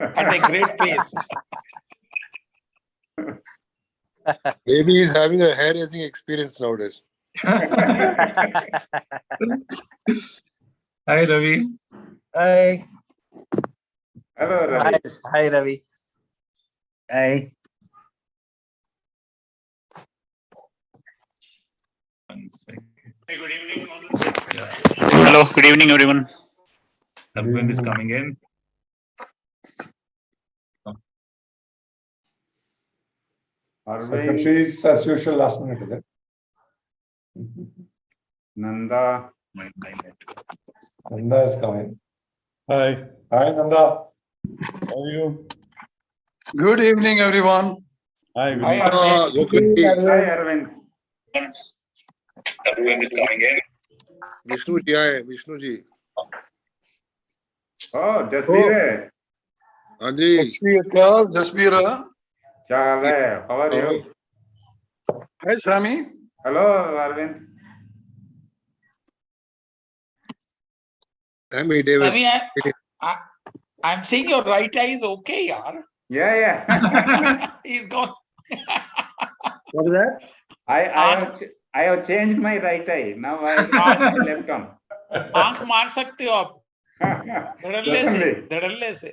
at a great pace. Maybe he's having a hair raising experience nowadays. Hi, Ravi. Hi. Hello, Ravi. Hi, Ravi. Hi. One second. Good evening. Yeah. Hello, good evening, everyone. Arvind is coming in. Secretaries, as usual, last minute, is it? Nanda. My network. Nanda is coming. Hi. Hi, Nanda. How are you? Good evening, everyone. Hi. Hi, Arvind. Hi, Arvind. Arvind is coming in. Vishnu ji, hi. Vishnu ji. Oh, Jasbir. Anji. Sat Shri Akal, Jasbira. Chale. How are you? Hi, Sami. Hello, Arvind. Sammy Davis. I'm saying your right eye is okay, yaar. Yeah. He's gone. What is that? I have changed my right eye. Now I have left on. आंख मार सकते हो आप धड़ल्ले से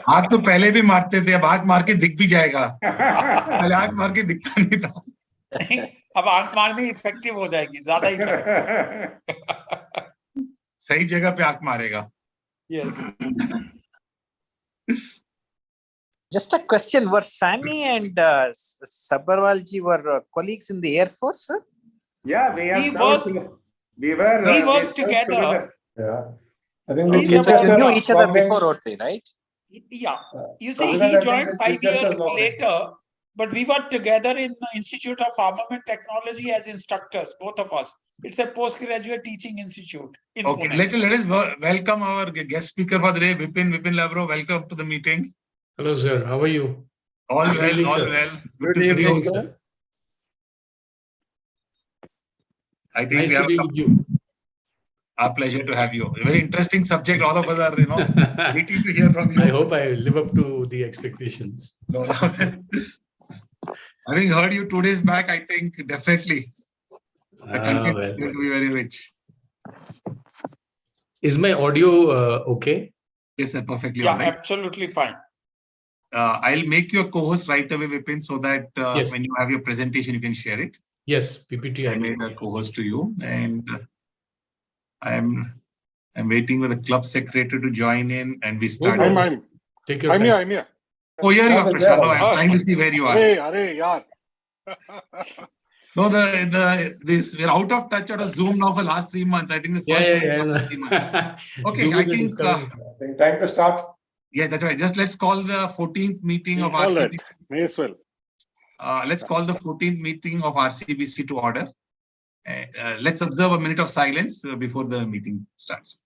आंख तो पहले भी मारते थे, अब आंख मार के दिख भी जाएगा। पहले आंख मार के दिखता नहीं था। अब आंख मारनी इफेक्टिव हो जाएगी, ज्यादा इफेक्टिव। सही जगह पे आंख मारेगा। Yes. Just a question: were Sami and Sabharwal ji were colleagues in the Air Force, sir? Yeah, we worked together. Yeah. I think the He's chief about- You minister knew each other swapped in- before OT, right? Yeah. You see, President, I he think joined the 5 chief minister years swapped in. later, but we were together in the Institute of Armament Technology as instructors, both of us. It's a postgraduate teaching institute in Okay, Pune. let us welcome our guest speaker for the day, Vipin Labroo. Welcome to the meeting. Hello, sir. How are you? All Good well, evening, all sir. well. Good to see evening, you. sir. I think Nice we to have be with you. our pleasure to have you. A very interesting subject. All of us are, waiting to hear from you. I hope I live up to the expectations. No. Having heard you 2 days back, I think definitely the content is going to be very rich. Is my audio okay? Yes, sir, perfectly Yeah, all right. absolutely fine. I'll make you a co-host right away, Vipin, so that Yes. when you have your presentation, you can share it. Yes, PPT. I made a co-host to you, and I'm waiting for the club secretary to join in, and we start. Take your time. I'm here. Oh, here you are, Prashant is Prashant. there. No, I was trying to see where you are. yaar. No, we're out of touch out of Zoom now for the last 3 months. I think the first Yeah. 3 months. Okay, Zoom I is a think discovery. I think time to start. yeah, that's right. Just let's call the 14th meeting of All right. RCBC. May as well. Let's call the 14th meeting of RCBC to order. Let's observe a minute of silence before the meeting starts.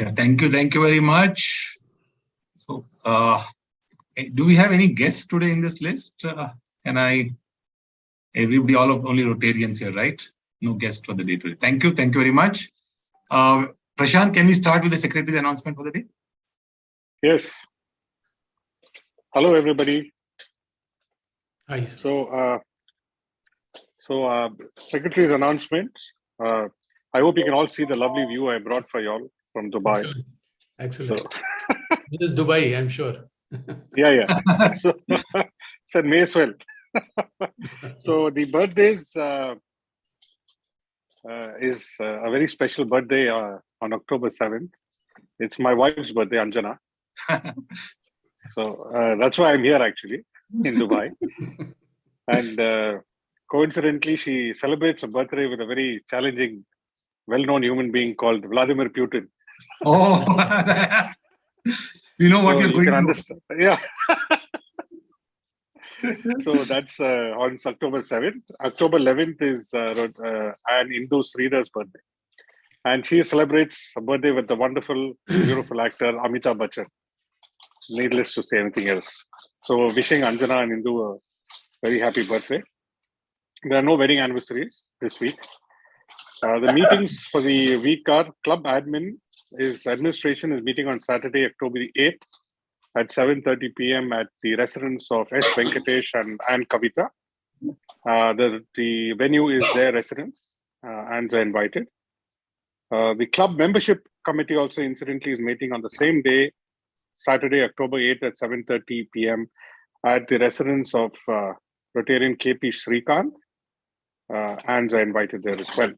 Yeah, thank you very much. So, do we have any guests today in this list? Everybody, only Rotarians here, right? No guests for the day today. Thank you very much. Prashant, can we start with the secretary's announcement for the day? Yes. Hello, everybody. Hi. So, secretary's announcement. I hope you can all see the lovely view I brought for y'all from Dubai. Excellent. This is Dubai, I'm sure. Yeah. So may as well. So the birthdays is a very special birthday on October 7th. It's my wife's birthday, Anjana. So that's why I'm here actually in Dubai. And coincidentally, she celebrates a birthday with a very challenging, well-known human being called Vladimir Putin. Oh, we know what So you're you going can to. understand. Yeah. So that's on October 7th. October 11th is Anne Indu Sridhar's birthday. And she celebrates a birthday with the wonderful, beautiful actor Amitabh Bachchan. Needless to say anything else. So wishing Anjana and Indu a very happy birthday. There are no wedding anniversaries this week. The meetings for the week are club administration is meeting on Saturday, October 8th at 7:30 p.m. at the residence of S. Venkatesh and Kavita. The venue is their residence and they're invited. The club membership committee also incidentally is meeting on the same day, Saturday, October 8th at 7:30 p.m. at the residence of Rotarian KP Srikanth, and they're invited there as well.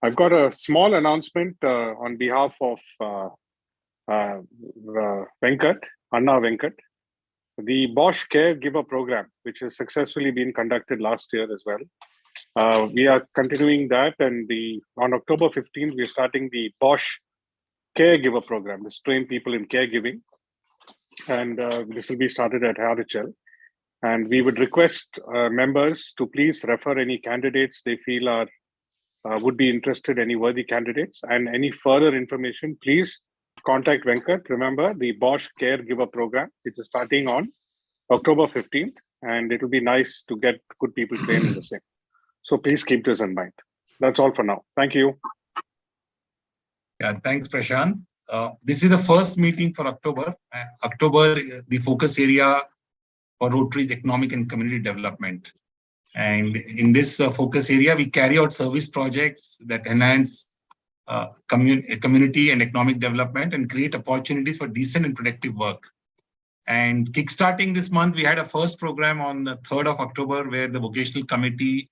I've got a small announcement on behalf of Venkat, Anna Venkat. The Bosch Caregiver Program, which has successfully been conducted last year as well. We are continuing that, and on October 15th, we're starting the Bosch Caregiver Program. This train people in caregiving, and this will be started at RHL. And we would request members to please refer any candidates they feel are would be interested, any worthy candidates, and any further information, please contact Venkat. Remember the Bosch Caregiver Program, which is starting on October 15th, and it will be nice to get good people trained in the same. So please keep this in mind. That's all for now. Thank you. Yeah, thanks, Prashant. This is the first meeting for October. October, the focus area for Rotary's economic and community development. And in this focus area, we carry out service projects that enhance community and economic development and create opportunities for decent and productive work. And kickstarting this month, we had a first program on the 3rd of October where the vocational committee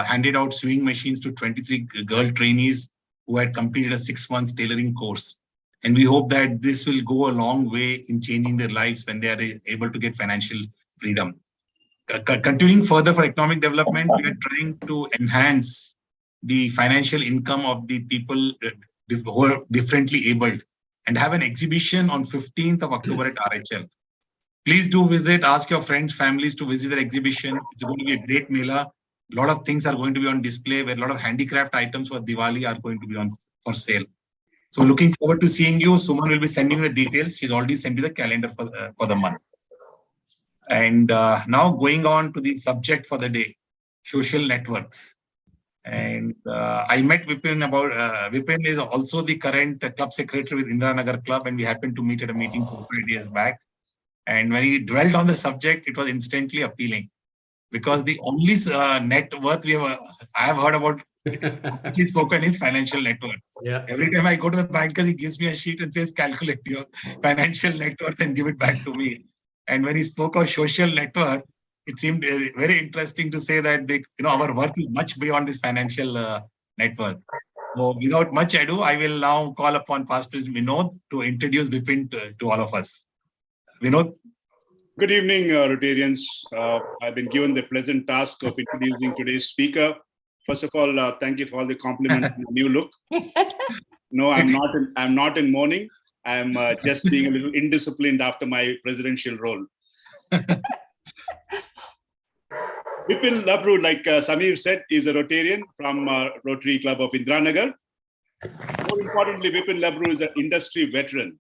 handed out sewing machines to 23 girl trainees who had completed a 6 months tailoring course. And we hope that this will go a long way in changing their lives when they are able to get financial freedom. Continuing further for economic development, we are trying to enhance the financial income of the people who are differently abled and have an exhibition on 15th of October at RHL. Please do visit, ask your friends, families to visit the exhibition. It's going to be a great mela. A lot of things are going to be on display where a lot of handicraft items for Diwali are going to be on for sale. So looking forward to seeing you. Suman will be sending you the details. She's already sent you the calendar for the month. And now going on to the subject for the day, social networks. And I met Vipin Vipin is also the current club secretary with Indiranagar Club, and we happened to meet at a meeting 4 or 5 days back. And when he dwelled on the subject, it was instantly appealing because the only net worth I have heard about he's spoken is financial net worth. Yeah. Every time I go to the banker, he gives me a sheet and says, calculate your financial net worth and give it back to me. And when he spoke of social net worth, it seemed very interesting to say that our worth is much beyond this financial net worth. So without much ado, I will now call upon Pastor Vinod to introduce Vipin to all of us. Vinod. Good evening, Rotarians. I've been given the pleasant task of introducing today's speaker. First of all, thank you for all the compliments on the new look. No, I'm not in mourning. I'm just being a little indisciplined after my presidential role. Vipin Labroo, like Samir said, is a Rotarian from Rotary Club of Indiranagar. More importantly, Vipin Labroo is an industry veteran.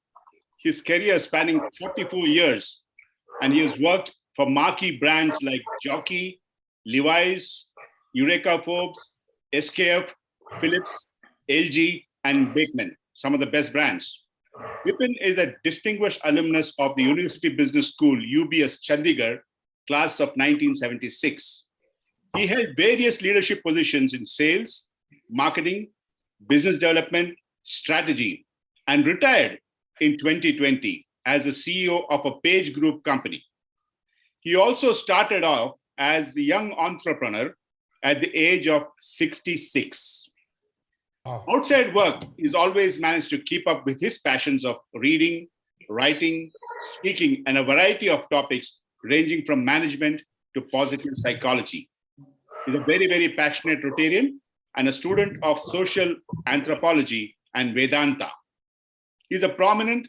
His career spanning 44 years, and he has worked for marquee brands like Jockey, Levi's, Eureka Forbes, SKF, Philips, LG, and Beekman, some of the best brands. Vipin is a distinguished alumnus of the University Business School, UBS Chandigarh, class of 1976. He held various leadership positions in sales, marketing, business development, strategy, and retired in 2020 as the CEO of a Page Group company. He also started off as a young entrepreneur at the age of 66. Outside work, he's always managed to keep up with his passions of reading, writing, speaking, and a variety of topics ranging from management to positive psychology. He's a very, very passionate Rotarian and a student of social anthropology and Vedanta. He is a proponent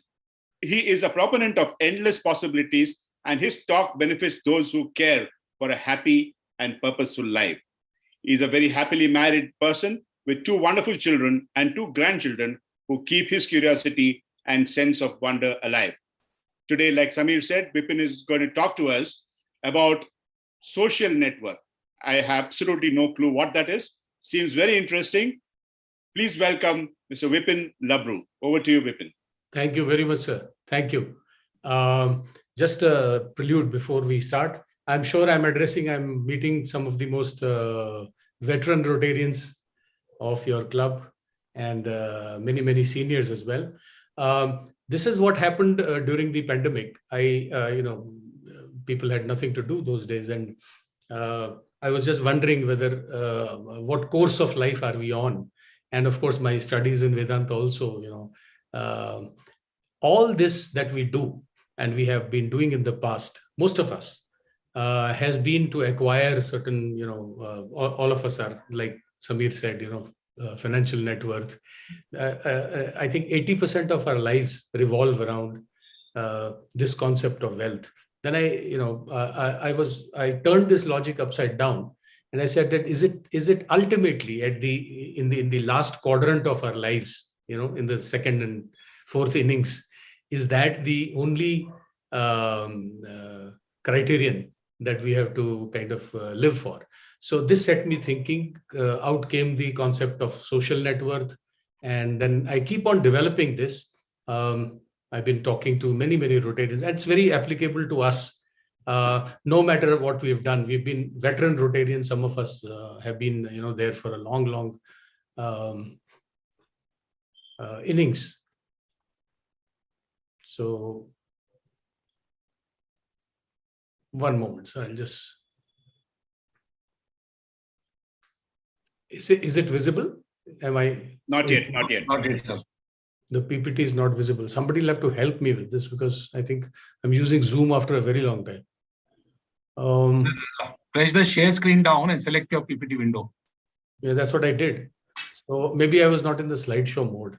of endless possibilities, and his talk benefits those who care for a happy and purposeful life. He is a very happily married person with 2 wonderful children and 2 grandchildren who keep his curiosity and sense of wonder alive. Today, like Samir said, Vipin is going to talk to us about social network. I have absolutely no clue what that is. Seems very interesting. Please welcome Mr. Vipin Labroo. Over to you, Vipin. Thank you very much, sir. Thank you. Just a prelude before we start. I'm sure I'm meeting some of the most veteran Rotarians of your club and many, many seniors as well. This is what happened during the pandemic. People had nothing to do those days. And I was just wondering whether, what course of life are we on? And of course, my studies in Vedanta also, all this that we do and we have been doing in the past, most of us, has been to acquire certain, all of us are, like Samir said, financial net worth. I think 80% of our lives revolve around this concept of wealth. Then I turned this logic upside down, and I said that is it ultimately in the last quadrant of our lives, in the second and fourth innings, is that the only criterion that we have to kind of live for? So this set me thinking. Out came the concept of social net worth, and then I keep on developing this. I've been talking to many, many Rotarians, and it's very applicable to us. No matter what we've done, we've been veteran Rotarians. Some of us have been, there for a long innings. So, one moment, sir. I'll just. Is it visible? Am I? Not yet, sir. The PPT is not visible. Somebody will have to help me with this because I think I'm using Zoom after a very long time. Press the share screen down and select your PPT window. Yeah, that's what I did. So maybe I was not in the slideshow mode.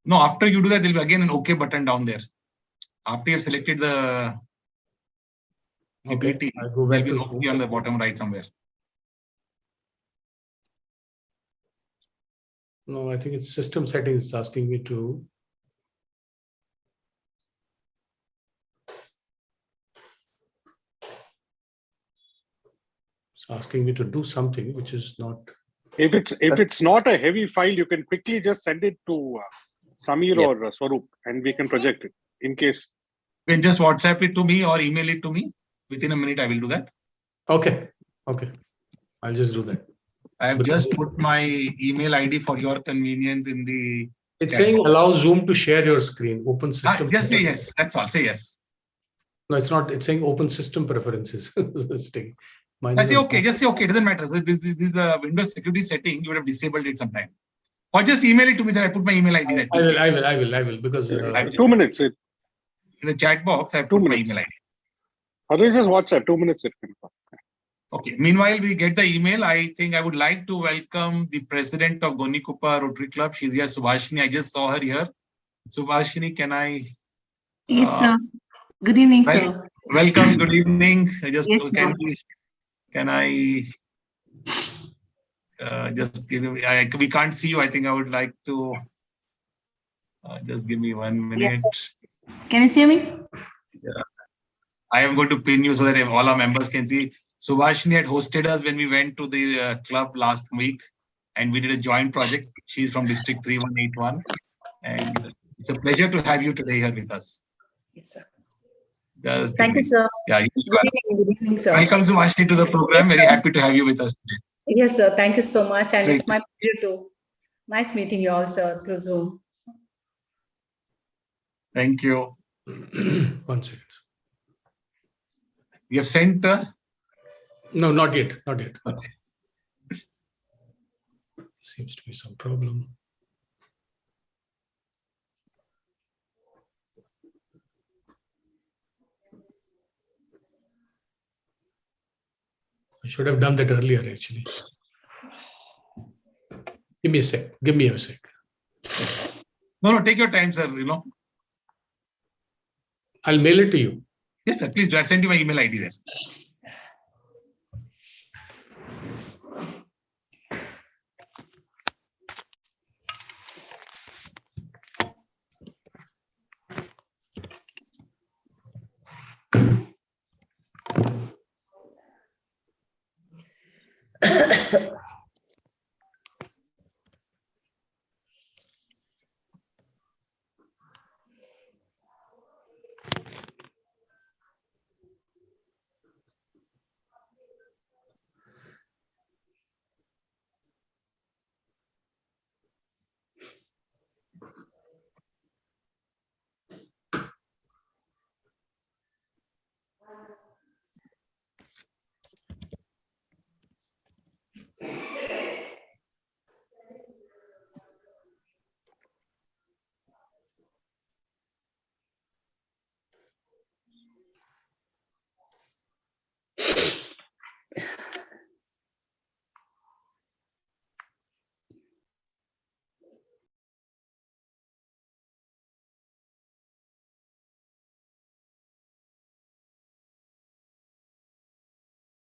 No, after you do that, there'll be again an OK button down there. After you've selected the PPT, I'll go back there'll be to an OK on the bottom right somewhere. No, I think it's system settings. It's asking me to. It's asking me to do something which is not. If it's not a heavy file, you can quickly just send it to Samir or Swaroop, and we can project it in case. You can just WhatsApp it to me or email it to me. Within a minute, I will do that. Okay. I'll just do that. I have just put my email ID for your convenience in the. It's saying allow Zoom to share your screen. Open system. Just say yes. That's all. Say yes. No, it's not. It's saying open system preferences. I say okay. Just say okay. It doesn't matter. So this is the Windows security setting. You would have disabled it sometime. Or just email it to me. Sir, I put my email ID there. I will because 2 minutes. In the chat box, I put my email ID. Otherwise, just WhatsApp. 2 minutes. Okay. Meanwhile, we get the email. I think I would like to welcome the president of Gonikupa Rotary Club. She's here, Subhashini. I just saw her here. Subhashini, can I? Yes, sir. Good evening, sir. Welcome. Good evening. Can I just give you? We can't see you. I think I would like to just give me 1 minute. Yes, can you see me? Yeah. I am going to pin you so that all our members can see. Subhashini had hosted us when we went to the club last week, and we did a joint project. She's from District 3181, and it's a pleasure to have you today here with us. Yes, sir. Thank you, sir. Yeah, good evening, sir. Welcome, Subhashini, to the program. Yes, very happy to have you with us today. Yes, sir. Thank you so much, and Great. it's my pleasure to. Nice meeting you all, sir, through Zoom. Thank you. 1 second. You have sent. No, not yet. Not yet. Okay. Seems to be some problem. I should have done that earlier, actually. Give me a sec. Give me a sec. No, take your time, sir. I'll mail it to you. Yes, sir. Please do. I'll send you my email ID there.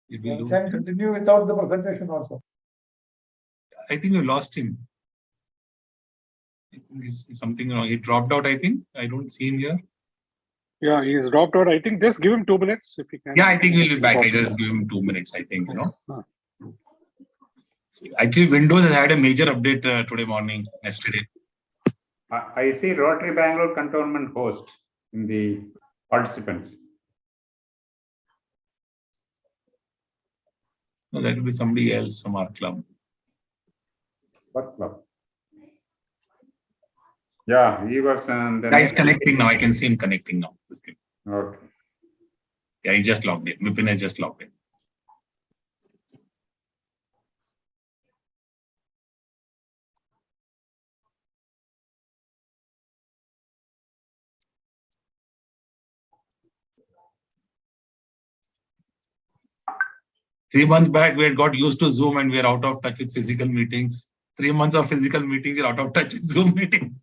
You can continue without the presentation also. I think you lost him. I think it's something wrong. He dropped out, I think. I don't see him here. Yeah, he's dropped out. I think just give him 2 minutes if he can. Yeah, I think he'll be back. I just give him 2 minutes, I think, Actually, Windows has had a major update today morning, yesterday. I see Rotary Bangalore Cantonment host in the participants. No, that will be somebody else from our club. What club? Yeah, he was. He's connecting now. I can see him connecting now. Okay. Yeah, he just logged in. Vipin has just logged in. Three months back, we had got used to Zoom and we are out of touch with physical meetings. 3 months of physical meetings, we're out of touch with Zoom meetings.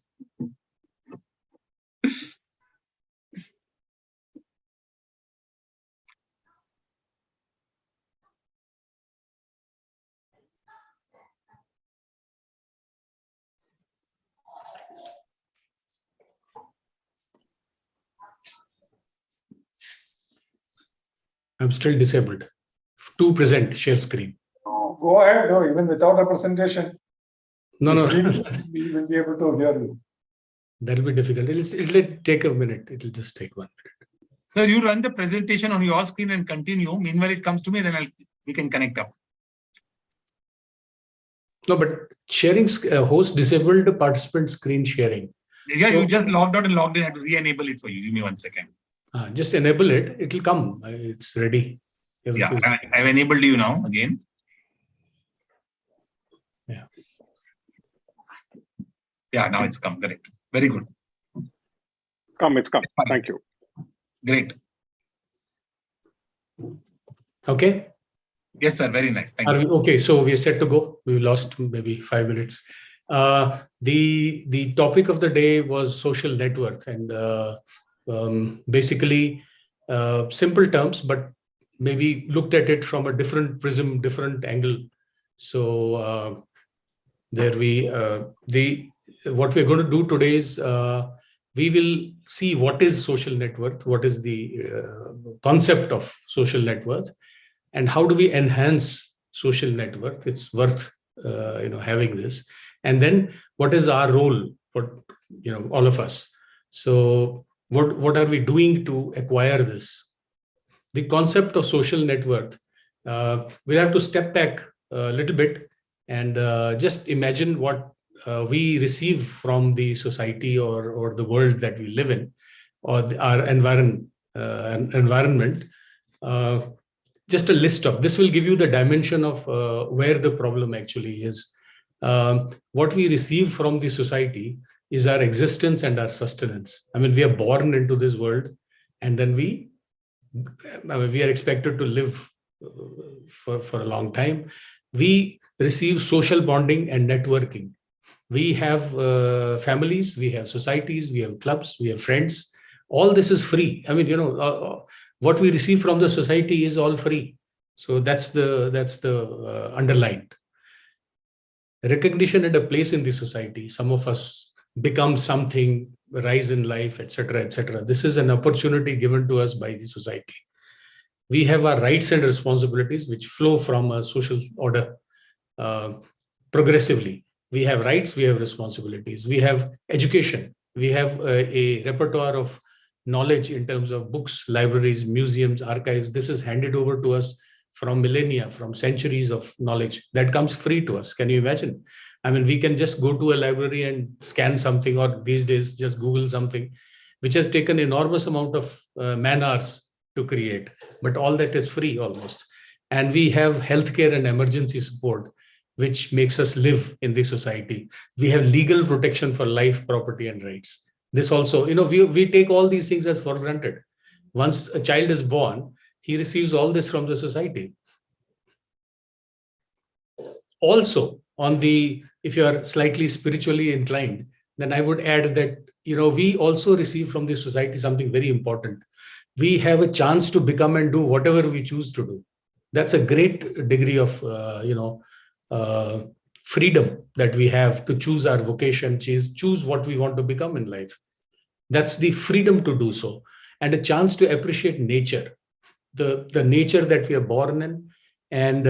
I'm still disabled. To present, share screen. No, go ahead. No, even without a presentation. No. We will be able to hear you. That'll be difficult. It'll take a minute. It'll just take 1 minute. So you run the presentation on your screen and continue. Meanwhile, it comes to me, then we can connect up. No, but sharing host disabled participant screen sharing. Yeah, so, you just logged out and logged in. I have to re-enable it for you. Give me 1 second. Just enable it. It'll come. It's ready. Everything. Yeah, I've enabled you now again. Yeah. Yeah, now it's come. Correct. Very good. It's come. Thank you. Great. Okay. Yes, sir. Very nice. Thank you. Okay, so we're set to go. We lost maybe 5 minutes. The topic of the day was social net worth, and basically simple terms, but maybe looked at it from a different prism, different angle. So what we're going to do today is we will see what is social net worth, what is the concept of social net worth, and how do we enhance social net worth. It's worth having this, and then what is our role for all of us. So what are we doing to acquire this? The concept of social net worth, we'll have to step back a little bit and just imagine what we receive from the society or the world that we live in, or our environment. Just a list of this will give you the dimension of where the problem actually is. What we receive from the society is our existence and our sustenance. I mean, we are born into this world, and then we are expected to live for a long time. We receive social bonding and networking. We have families, we have societies, we have clubs, we have friends. All this is free. I mean, what we receive from the society is all free. So that's the underlined recognition and a place in the society. Some of us become something, rise in life, etc., etc. This is an opportunity given to us by the society. We have our rights and responsibilities which flow from a social order progressively. We have rights, we have responsibilities, we have education, we have a repertoire of knowledge in terms of books, libraries, museums, archives. This is handed over to us from millennia, from centuries of knowledge that comes free to us. Can you imagine? I mean, we can just go to a library and scan something, or these days just Google something, which has taken enormous amount of man hours to create, but all that is free almost. And we have healthcare and emergency support, which makes us live in the society. We have legal protection for life, property, and rights. This also, we take all these things as for granted. Once a child is born, he receives all this from the society. Also, if you are slightly spiritually inclined, then I would add that, we also receive from the society something very important. We have a chance to become and do whatever we choose to do. That's a great degree of, freedom that we have to choose our vocation, choose what we want to become in life. That's the freedom to do so, and a chance to appreciate nature, the nature that we are born in, and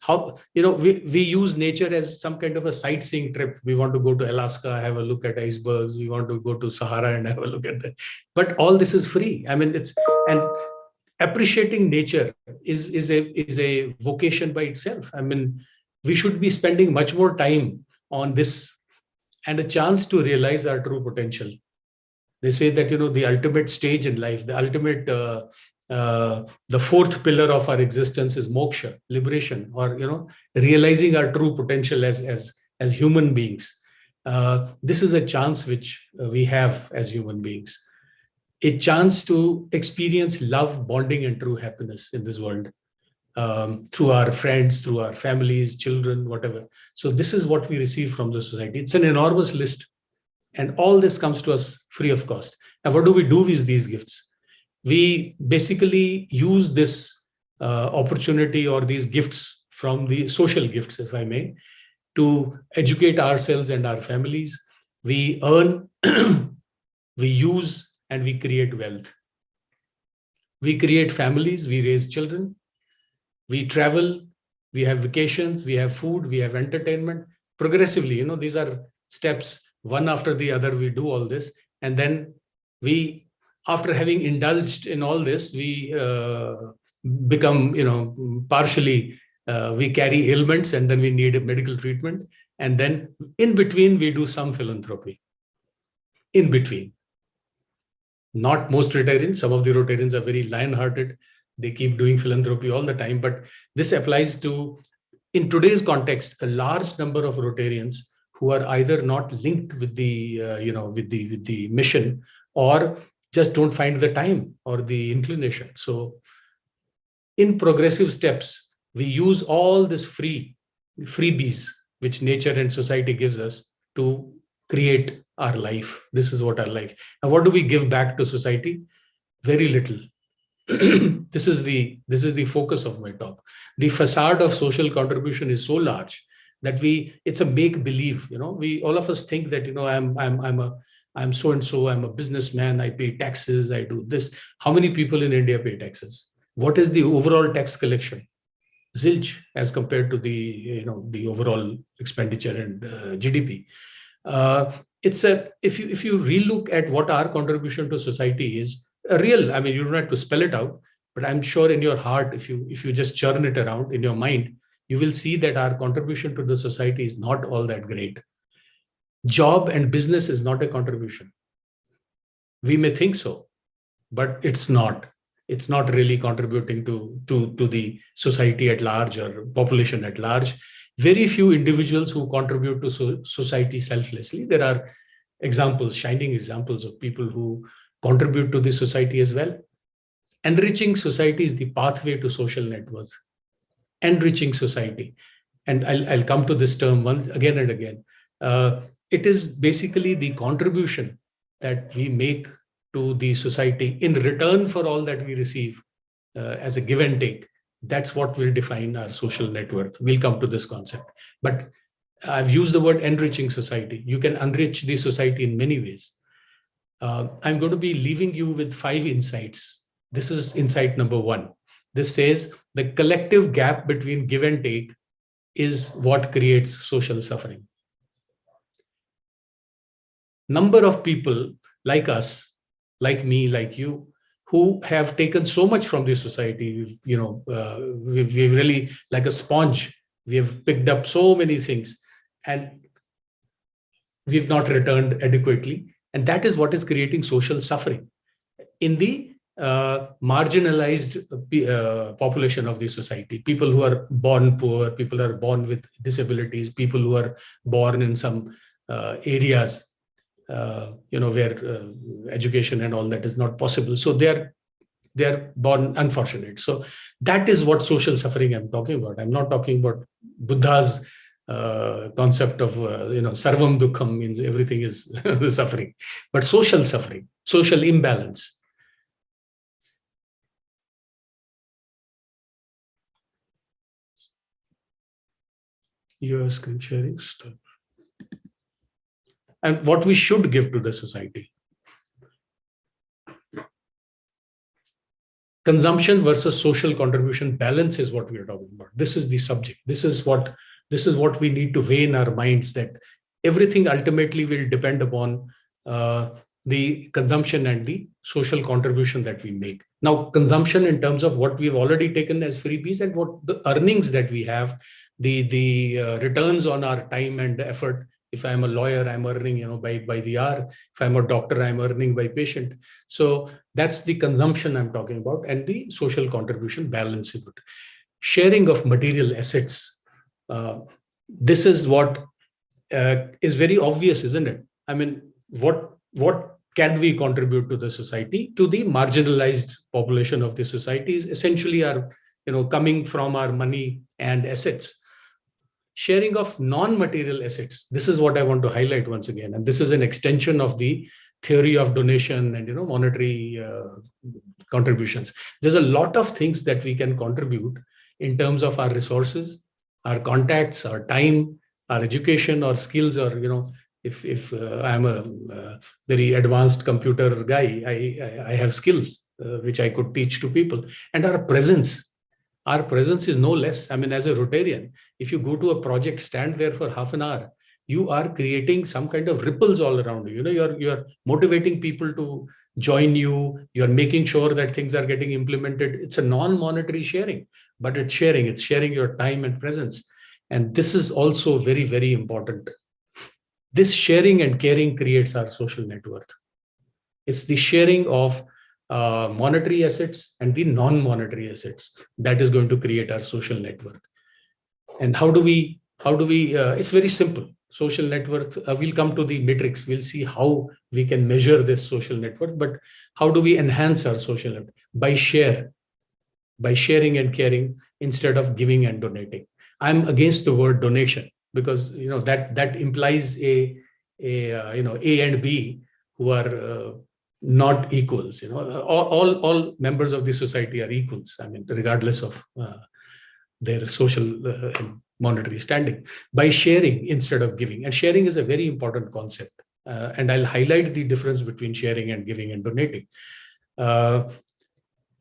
how we use nature as some kind of a sightseeing trip. We want to go to Alaska, have a look at icebergs. We want to go to Sahara and have a look at that. But all this is free. I mean, and appreciating nature is a vocation by itself. I mean, we should be spending much more time on this, and a chance to realize our true potential. They say that, the ultimate stage in life, the ultimate, the fourth pillar of our existence is moksha, liberation, or, realizing our true potential as human beings. This is a chance which we have as human beings. A chance to experience love, bonding, and true happiness in this world. Through our friends, through our families, children, whatever. So this is what we receive from the society. It's an enormous list. And all this comes to us free of cost. And what do we do with these gifts? We basically use this opportunity or these gifts from the social gifts, if I may, to educate ourselves and our families. We earn, we use, and we create wealth. We create families, we raise children. We travel, we have vacations, we have food, we have entertainment. Progressively, these are steps, one after the other, we do all this. And then we, after having indulged in all this, we become, partially, we carry ailments, and then we need a medical treatment. And then in between, we do some philanthropy. In between. Not most Rotarians. Some of the Rotarians are very lion-hearted. They keep doing philanthropy all the time, but this applies to, in today's context, a large number of Rotarians who are either not linked with the, with the mission, or just don't find the time or the inclination. So, in progressive steps, we use all this freebies which nature and society gives us to create our life. This is what our life. And what do we give back to society? Very little. This is the focus of my talk. The facade of social contribution is so large that it's a make believe. We all of us think that I'm so and so. I'm a businessman. I pay taxes. I do this. How many people in India pay taxes? What is the overall tax collection? Zilch as compared to the the overall expenditure and GDP. If you relook at what our contribution to society is, a real, I mean, you don't have to spell it out, but I'm sure in your heart, if you just churn it around in your mind, you will see that our contribution to the society is not all that great. Job and business is not a contribution. We may think so, but it's not. It's not really contributing to the society at large or population at large. Very few individuals who contribute to society selflessly. There are examples, shining examples of people who contribute to the society as well. enriching society is the pathway to social net worth. Enriching society. And I'll come to this term again and again. It is basically the contribution that we make to the society in return for all that we receive as a give and take. That's what will define our social net worth. We'll come to this concept. But I've used the word enriching society. You can enrich the society in many ways. I'm going to be leaving you with 5 insights. This is insight number 1. This says the collective gap between give and take is what creates social suffering. Number of people like us, like me, like you, who have taken so much from the society. We've really, like a sponge, we have picked up so many things and we've not returned adequately. And that is what is creating social suffering in the marginalized population of the society. People who are born poor, people who are born with disabilities, people who are born in some areas where education and all that is not possible. So they're born unfortunate. So that is what social suffering I'm talking about. I'm not talking about Buddha's concept of sarvam dukkham, means everything is suffering, but social suffering, social imbalance. Your screen sharing stop. And what we should give to the society. Consumption versus social contribution balance is what we are talking about. This is the subject. This is what we need to weigh in our minds, that everything ultimately will depend upon the consumption and the social contribution that we make. Now, consumption in terms of what we've already taken as freebies and what the earnings that we have, the returns on our time and effort. If I'm a lawyer, I'm earning, by the hour. If I'm a doctor, I'm earning by patient. So that's the consumption I'm talking about, and the social contribution balance of it. Sharing of material assets. This is what is very obvious, isn't it? I mean, what can we contribute to the society? To the marginalized population of the society is essentially our, coming from our money and assets. Sharing of non-material assets. This is what I want to highlight once again. And this is an extension of the theory of donation and, monetary contributions. There's a lot of things that we can contribute in terms of our resources, our contacts, our time, our education, or skills, or, if I'm a very advanced computer guy, I have skills which I could teach to people. And our presence is no less. I mean, as a Rotarian, if you go to a project, stand there for half an hour, you are creating some kind of ripples all around you. You're motivating people to join you. You're making sure that things are getting implemented. It's a non-monetary sharing, but it's sharing your time and presence. And this is also very, very important. This sharing and caring creates our social net worth. It's the sharing of monetary assets and the non-monetary assets that is going to create our social net worth. And how do we it's very simple. Social net worth, we'll come to the matrix. We'll see how we can measure this social net worth, but how do we enhance our social net worth? By sharing and caring instead of giving and donating. I'm against the word donation because that implies a and B who are not equals. All members of the society are equals. I mean, regardless of their social and monetary standing. By sharing instead of giving, and sharing is a very important concept. And I'll highlight the difference between sharing and giving and donating.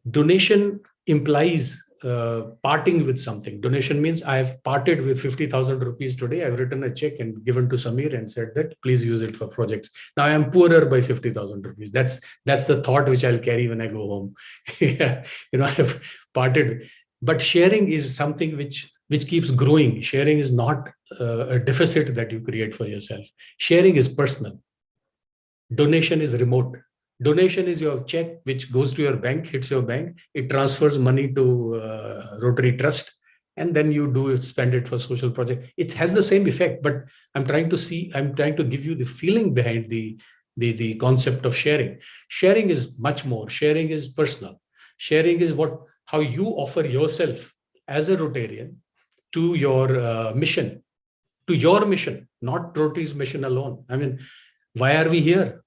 Donation implies parting with something. Donation means I have parted with 50,000 rupees today. I've written a check and given to Samir and said that please use it for projects. Now I am poorer by 50,000 rupees. That's the thought which I'll carry when I go home. I have parted. But sharing is something which keeps growing. Sharing is not a deficit that you create for yourself. Sharing is personal. Donation is remote. Donation is your check which goes to your bank, hits your bank. It transfers money to Rotary Trust, and then you spend it for social project. It has the same effect, but I'm trying to give you the feeling behind the concept of sharing. Sharing is much more. Sharing is personal. Sharing is how you offer yourself as a Rotarian to your mission, not Rotary's mission alone. I mean, why are we here?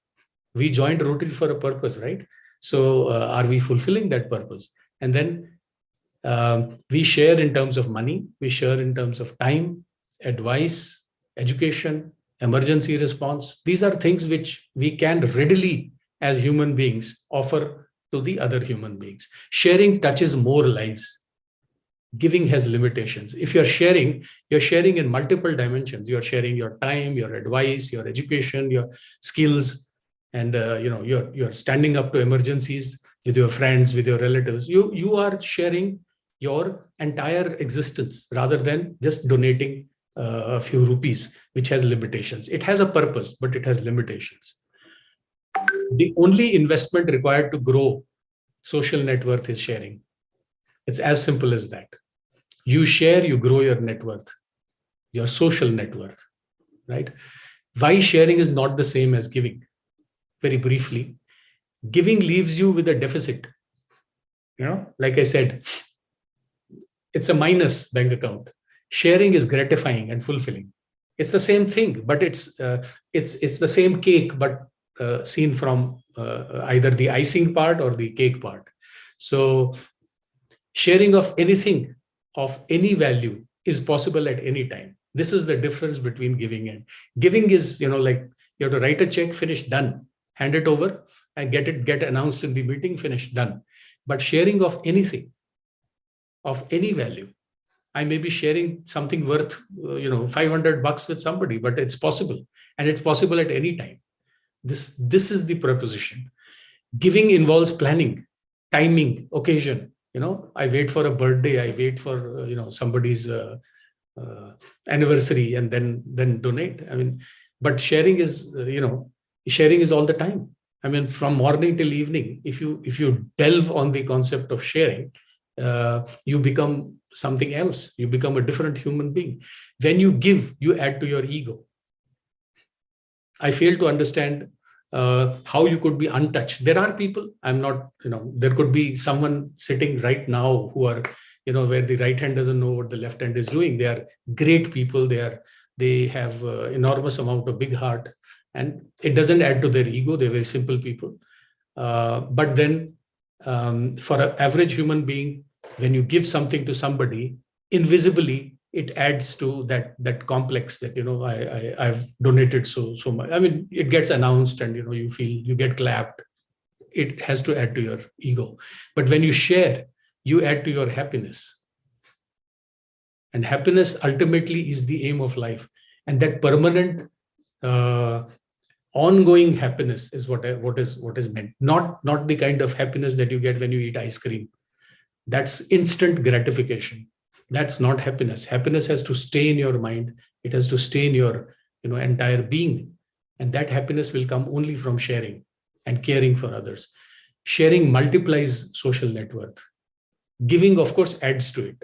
We joined Rotary for a purpose, right? So are we fulfilling that purpose? And then we share in terms of money, we share in terms of time, advice, education, emergency response. These are things which we can readily, as human beings, offer to the other human beings. Sharing touches more lives. Giving has limitations. If you're sharing in multiple dimensions. You're sharing your time, your advice, your education, your skills, and you're standing up to emergencies with your friends, with your relatives. You are sharing your entire existence rather than just donating a few rupees, which has limitations. It has a purpose, but it has limitations. The only investment required to grow social net worth is sharing. It's as simple as that. You share, you grow your net worth, your social net worth, right? Why sharing is not the same as giving? Very briefly, giving leaves you with a deficit. Like I said, it's a minus bank account. Sharing is gratifying and fulfilling. It's the same thing, but it's the same cake, but seen from either the icing part or the cake part. So sharing of anything of any value is possible at any time. This is the difference between giving and giving is, like you have to write a check, finish, done, hand it over and get announced in the meeting, finish, done. But sharing of anything, of any value, I may be sharing something worth, $500 with somebody, but it's possible, and it's possible at any time. This is the proposition. Giving involves planning, timing, occasion. I wait for a birthday, I wait for somebody's anniversary, and then donate. I mean, but sharing is sharing is all the time. I mean, from morning till evening. If you delve on the concept of sharing, you become something else. You become a different human being. When you give, you add to your ego. I fail to understand how you could be untouched. There are people, I'm not, there could be someone sitting right now who are, where the right hand doesn't know what the left hand is doing. They are great people. They have enormous amount of big heart, and it doesn't add to their ego. They're very simple people. But then for an average human being, when you give something to somebody, invisibly, it adds to that complex that, I've donated so much. I mean, it gets announced and, you feel, you get clapped. It has to add to your ego. But when you share, you add to your happiness. And happiness ultimately is the aim of life. And that permanent, ongoing happiness is what is meant. Not the kind of happiness that you get when you eat ice cream. That's instant gratification. That's not happiness. Happiness has to stay in your mind. It has to stay in your entire being. And that happiness will come only from sharing and caring for others. Sharing multiplies social net worth. Giving, of course, adds to it.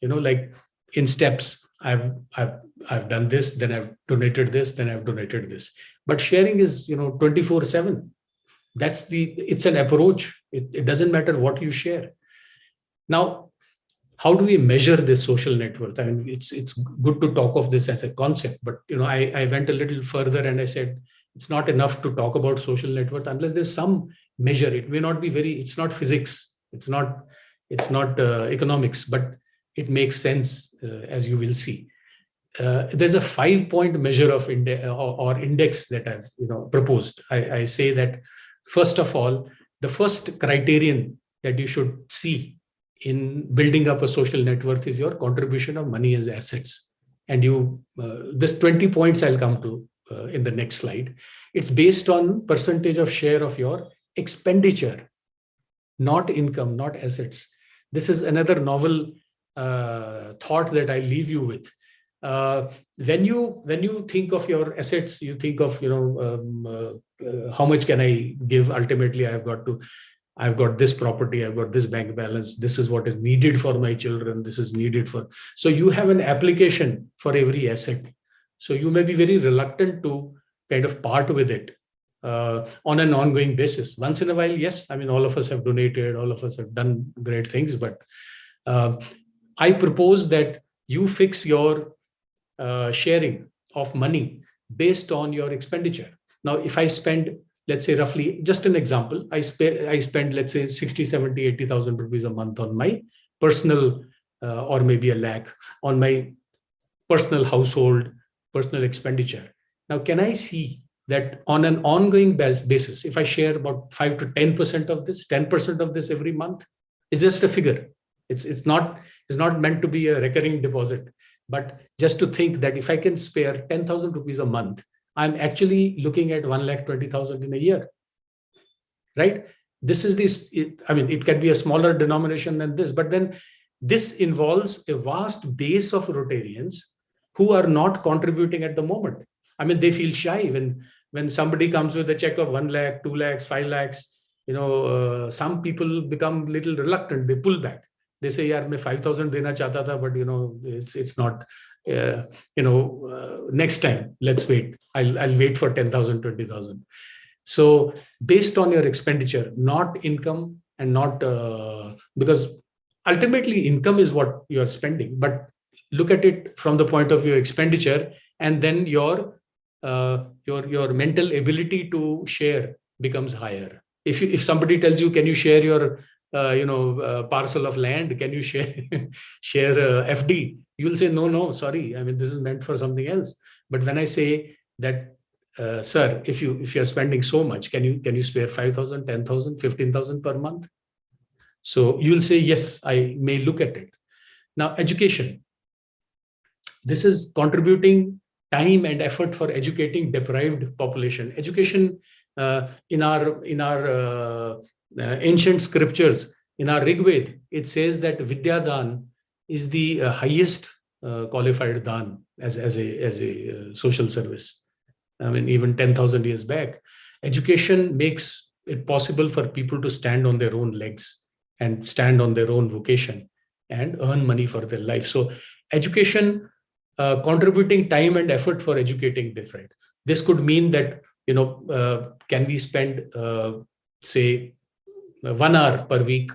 Like in steps, I've done this, then I've donated this, then I've donated this. But sharing is 24/7. It's an approach. It doesn't matter what you share. Now, how do we measure this social net worth? I mean, it's good to talk of this as a concept, but I went a little further and I said it's not enough to talk about social net worth unless there's some measure. It may not be it's not physics, it's not economics, but it makes sense as you will see. There's a 5-point measure of index that I've proposed. I say that first of all, the first criterion that you should see in building up a social net worth is your contribution of money as assets. And this 20 points I'll come to in the next slide. It's based on percentage of share of your expenditure, not income, not assets. This is another novel thought that I leave you with. When you think of your assets, you think of how much can I give? Ultimately, I've got this property, I've got this bank balance, this is what is needed for my children, this is needed for. So you have an application for every asset. So you may be very reluctant to kind of part with it on an ongoing basis. Once in a while, yes, I mean, all of us have donated, all of us have done great things, but I propose that you fix your sharing of money based on your expenditure. Now, if I spend, let's say roughly, just an example, I spend, let's say 60, 70, 80,000 rupees a month on my personal, or maybe a lakh on my personal household, personal expenditure. Now, can I see that on an ongoing basis, if I share about 5 to 10% of this, 10% of this every month, it's just a figure. It's not meant to be a recurring deposit, but just to think that if I can spare 10,000 rupees a month, I'm actually looking at 1,20,000 in a year, right? This is this, I mean, it can be a smaller denomination than this, but then this involves a vast base of Rotarians who are not contributing at the moment. I mean, they feel shy when somebody comes with a check of 1 lakh, 2 lakhs, 5 lakhs, some people become little reluctant, they pull back. They say, yaar, main 5,000 dena chahta tha, but it's not, next time, let's wait. I'll wait for 10,000, 20,000. So based on your expenditure, not income, and not, because ultimately income is what you're spending, but look at it from the point of view of expenditure, and then your mental ability to share becomes higher. If somebody tells you, can you share your parcel of land, can you share FD, you'll say no, sorry, I mean, this is meant for something else. But when I say that, sir, if you're spending so much, can you spare 5,000, 10,000, 15,000 per month? So you'll say, yes, I may look at it. Now, education. This is contributing time and effort for educating deprived population. Education, in our ancient scriptures, in our Rig Veda, it says that Vidyadan is the highest qualified dan as a social service. I mean, even 10,000 years back, education makes it possible for people to stand on their own legs and stand on their own vocation and earn money for their life. So education, contributing time and effort for educating different. This could mean that, can we spend, say, 1 hour per week,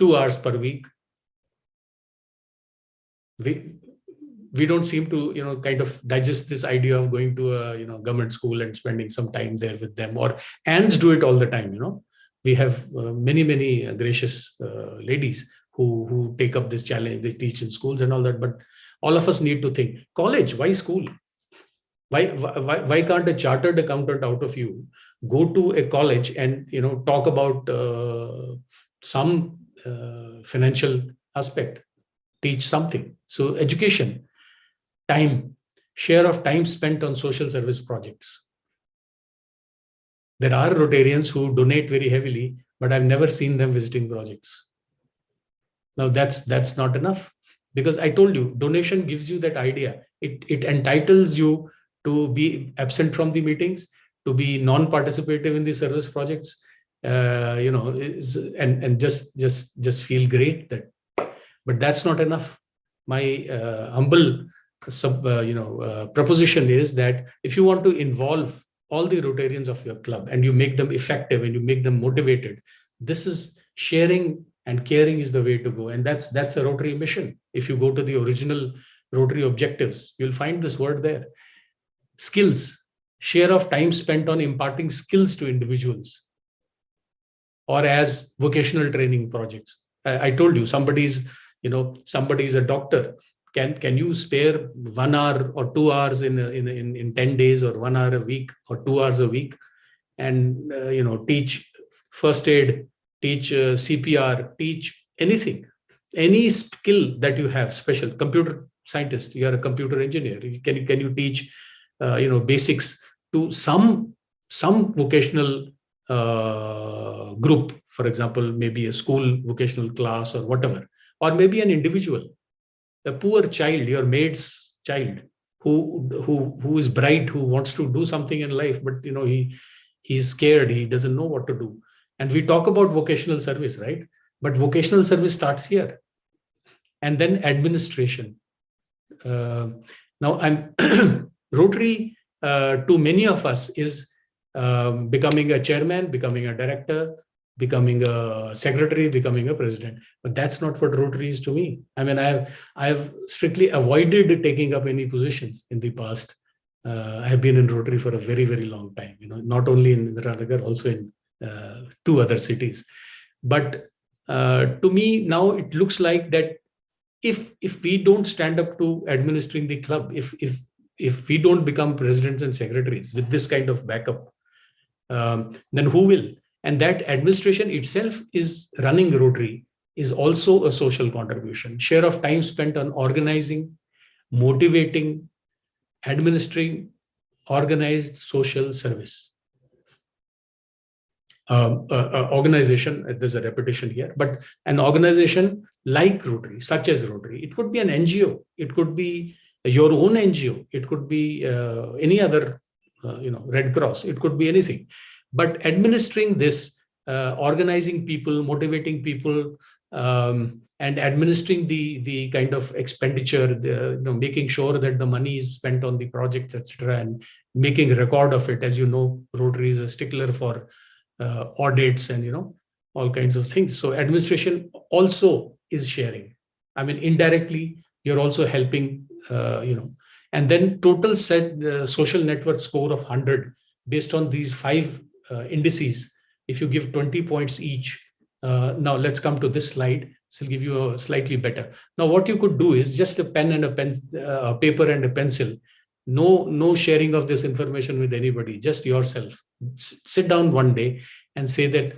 2 hours per week? We don't seem to, kind of digest this idea of going to a, government school and spending some time there with them, or ants do it all the time, We have many gracious ladies who take up this challenge. They teach in schools and all that, but all of us need to think, college, why school? Why can't a chartered accountant out of you go to a college and talk about some financial aspect, teach something? So education, time, share of time spent on social service projects. There are Rotarians who donate very heavily, but I've never seen them visiting projects. Now that's not enough, because I told you, donation gives you that idea. It entitles you to be absent from the meetings, to be non-participative in the service projects, and just feel great that. But that's not enough. My humble proposition is that if you want to involve all the Rotarians of your club and you make them effective and you make them motivated, this is sharing and caring is the way to go. And that's a Rotary mission. If you go to the original Rotary objectives, you'll find this word there. Skills, share of time spent on imparting skills to individuals, or as vocational training projects. I told you, somebody's a doctor. Can you spare 1 hour or 2 hours in 10 days, or 1 hour a week or 2 hours a week, and teach first aid, teach CPR, teach anything, any skill that you have, special computer scientist, you are a computer engineer. Can you teach basics to some vocational group, for example, maybe a school vocational class or whatever, or maybe an individual, a poor child, your maid's child, who is bright, who wants to do something in life, but he's scared, he doesn't know what to do. And we talk about vocational service, right? But vocational service starts here, and then administration. Now, I'm Rotary to many of us is becoming a chairman, becoming a director, becoming a secretary, becoming a president. But that's not what Rotary is to me. I mean, I've strictly avoided taking up any positions in the past. I have been in Rotary for a very, very long time, not only in Indiranagar, also in 2 other cities. But to me, now it looks like that if we don't stand up to administering the club, if we don't become presidents and secretaries with this kind of backup, then who will? And that administration itself is running Rotary is also a social contribution. Share of time spent on organizing, motivating, administering organized social service. Organization, there's a repetition here, but an organization like Rotary, such as Rotary, it could be an NGO, it could be your own NGO, it could be any other, Red Cross, it could be anything. But administering this, organizing people, motivating people, and administering the kind of expenditure, making sure that the money is spent on the projects, etc., and making a record of it. As you know, Rotary is a stickler for audits and all kinds of things. So administration also is sharing. I mean, indirectly, you're also helping. And then total social network score of 100 based on these 5 indices. If you give 20 points each, now let's come to this slide. This will give you a slightly better. Now, what you could do is just a pen and a paper and a pencil. No sharing of this information with anybody, just yourself. Sit down one day and say that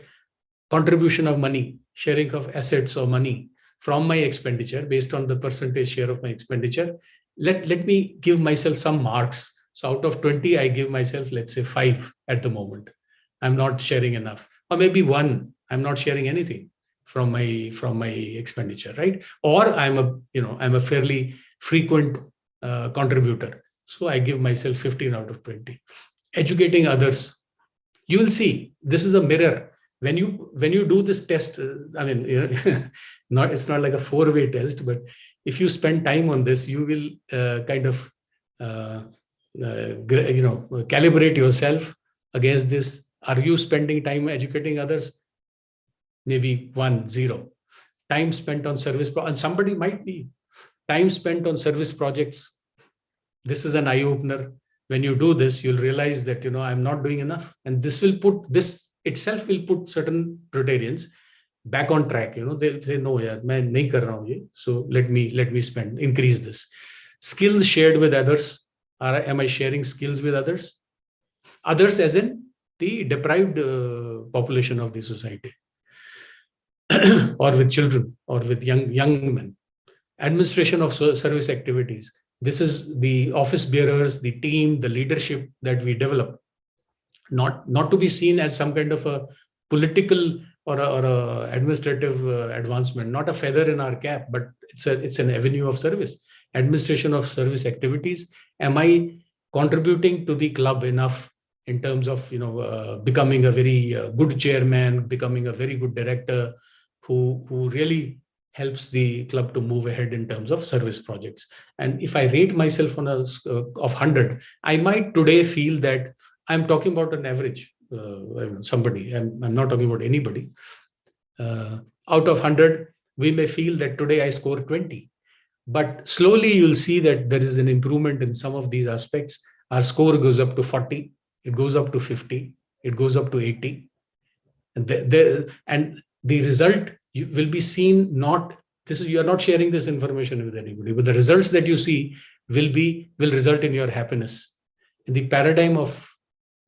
contribution of money, sharing of assets or money from my expenditure based on the percentage share of my expenditure. Let me give myself some marks. So out of 20, I give myself, let's say 5 at the moment. I'm not sharing enough, or maybe 1. I'm not sharing anything from my expenditure, right? Or I'm a fairly frequent contributor. So I give myself 15 out of 20. Educating others. You will see this is a mirror. When you do this test, I mean, it's not like a 4-way test, but if you spend time on this, you will kind of calibrate yourself against this. Are you spending time educating others? Maybe 1, 0. Time spent on service, and somebody might be time spent on service projects. This is an eye opener. When you do this, you'll realize that I'm not doing enough, and this itself will put certain Rotarians back on track. They'll say, no, yaar, main nahi kar raha hu ye. So let me increase this. Skills shared with others. Am I sharing skills with others? Others as in the deprived population of the society, or with children, or with young men. Administration of service activities. This is the office bearers, the team, the leadership that we develop. Not to be seen as some kind of a political or a administrative advancement, not a feather in our cap, but it's an avenue of service. Administration of service activities. Am I contributing to the club enough in terms of becoming a very good chairman, becoming a very good director who really helps the club to move ahead in terms of service projects? And if I rate myself on of 100, I might today feel that I'm talking about an average somebody. I'm not talking about anybody. Out of 100, we may feel that today I score 20. But slowly you'll see that there is an improvement in some of these aspects. Our score goes up to 40, it goes up to 50, it goes up to 80. And the result will be seen you are not sharing this information with anybody, but the results that you see will result in your happiness. And the paradigm of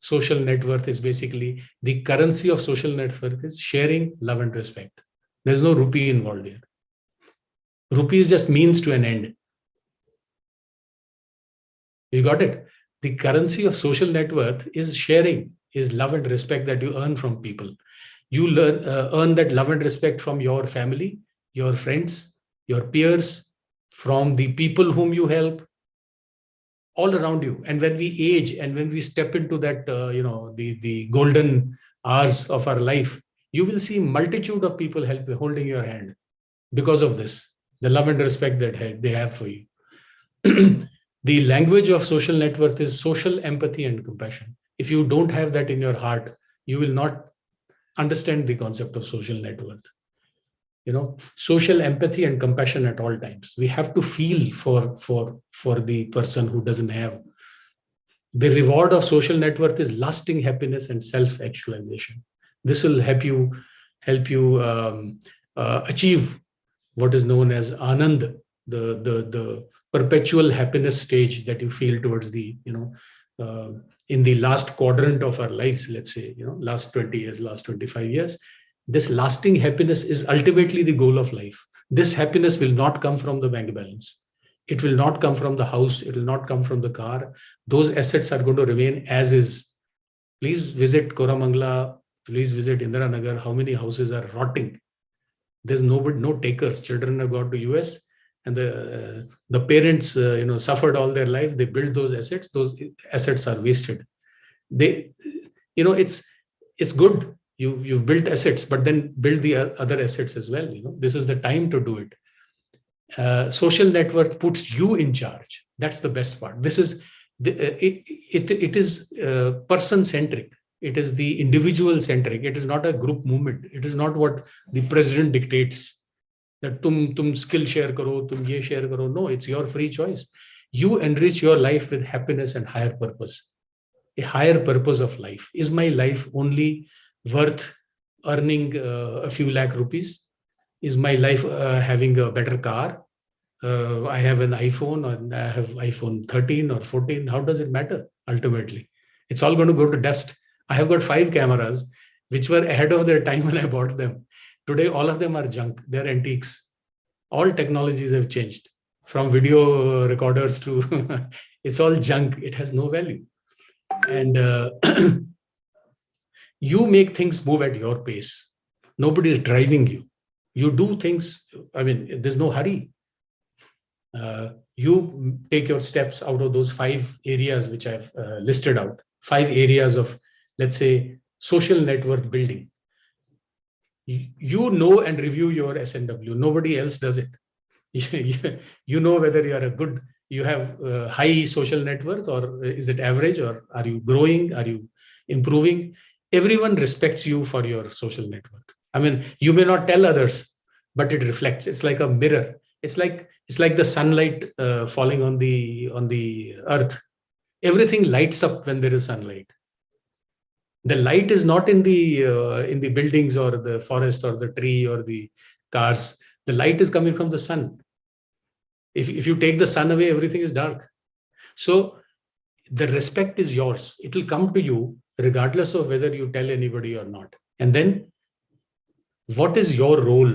social net worth is basically the currency of social net worth is sharing, love, and respect. There's no rupee involved here. Rupee is just means to an end. You got it? The currency of social net worth is sharing, is love and respect that you earn from people. You earn that love and respect from your family, your friends, your peers, from the people whom you help, all around you. And when we age and when we step into that, the golden hours of our life, you will see multitude of people holding your hand because of this, the love and respect that they have for you. The language of social net worth is social empathy and compassion. If you don't have that in your heart, you will not understand the concept of social net worth. Social empathy and compassion at all times. We have to feel for the person who doesn't have. The reward of social net worth is lasting happiness and self-actualization. This will help you achieve what is known as Anand, the perpetual happiness stage that you feel towards the, in the last quadrant of our lives, let's say, last 20 years, last 25 years. This lasting happiness is ultimately the goal of life. This happiness will not come from the bank balance. It will not come from the house. It will not come from the car. Those assets are going to remain as is. Please visit Koramangala. Please visit Indiranagar. How many houses are rotting? There's no takers. Children have gone to US, and the parents, suffered all their life. They built those assets. Those assets are wasted. It's good. You've built assets, but then build the other assets as well. This is the time to do it. Social net worth puts you in charge. That's the best part. This is it is person centric. It is the individual centric. It is not a group movement. It is not what the president dictates that tum skill share karo, tum ye share karo. No, it's your free choice. You enrich your life with happiness and higher purpose. A higher purpose of life. Is my life only worth earning a few lakh rupees? Is my life having a better car? I have an iPhone, or I have iPhone 13 or 14. How does it matter ultimately? It's all going to go to dust. I have got 5 cameras, which were ahead of their time when I bought them. Today, all of them are junk. They're antiques. All technologies have changed, from video recorders to it's all junk. It has no value. And you make things move at your pace. Nobody is driving you. You do things. I mean, there's no hurry. You take your steps out of those 5 areas which I've listed out. 5 areas of, let's say, social net worth building. You know and review your SNW. Nobody else does it. You know whether you have high social net worth, or is it average, or are you growing? Are you improving? Everyone respects you for your social net worth. I mean, you may not tell others, but it reflects. It's like a mirror. It's like the sunlight falling on the earth. Everything lights up when there is sunlight. The light is not in the buildings or the forest or the tree or the cars. The light is coming from the sun. If you take the sun away, everything is dark. So the respect is yours. It will come to you regardless of whether you tell anybody or not. And then, what is your role?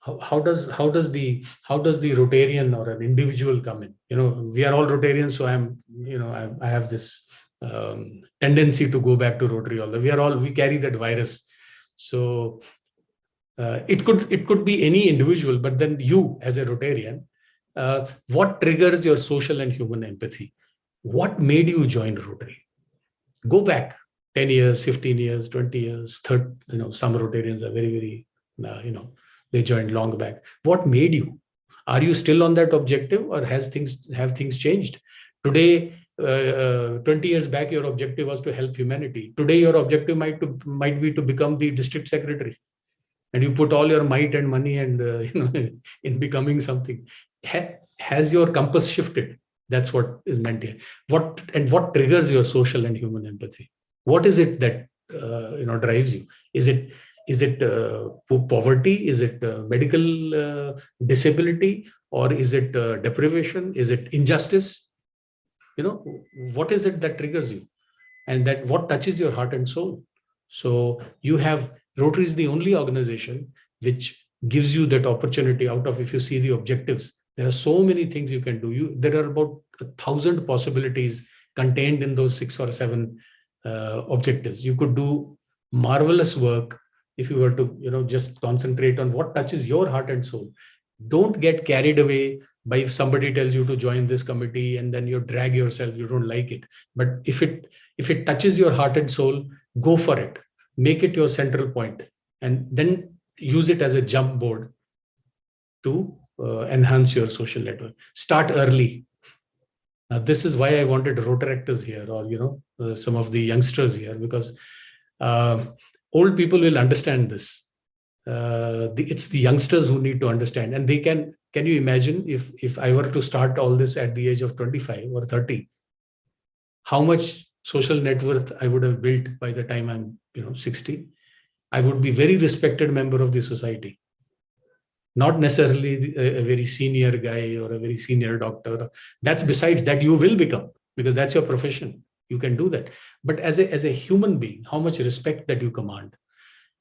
How does the Rotarian or an individual come in? We are all Rotarians, so I have this tendency to go back to Rotary. We carry that virus. So it could be any individual, but then you as a Rotarian, what triggers your social and human empathy? What made you join Rotary? Go back 10 years, 15 years, 20 years, 30. Some Rotarians are very, very, they joined long back. What made you? Are you still on that objective, or have things changed? Today, 20 years back, your objective was to help humanity. Today, your objective might be to become the district secretary, and you put all your might and money and in becoming something. Has your compass shifted? That's what is meant here. What triggers your social and human empathy? What is it that drives you? Is it poverty? Is it medical disability? Or is it deprivation? Is it injustice? What is it that triggers you? And that what touches your heart and soul? So Rotary is the only organization which gives you that opportunity out of, if you see the objectives, there are so many things you can do. There are about 1,000 possibilities contained in those 6 or 7 objectives. You could do marvelous work if you were to just concentrate on what touches your heart and soul. Don't get carried away by if somebody tells you to join this committee and then you drag yourself, you don't like it. But if it touches your heart and soul, go for it. Make it your central point, and then use it as a jump board to enhance your social network. Start early. This is why I wanted Rotaractors here, or some of the youngsters here, because old people will understand this. It's the youngsters who need to understand, and they can you imagine if I were to start all this at the age of 25 or 30, how much social net worth I would have built by the time I'm 60? I would be very respected member of the society, not necessarily a very senior guy or a very senior doctor. That's besides that you will become, because that's your profession. You can do that. But as a human being, how much respect that you command.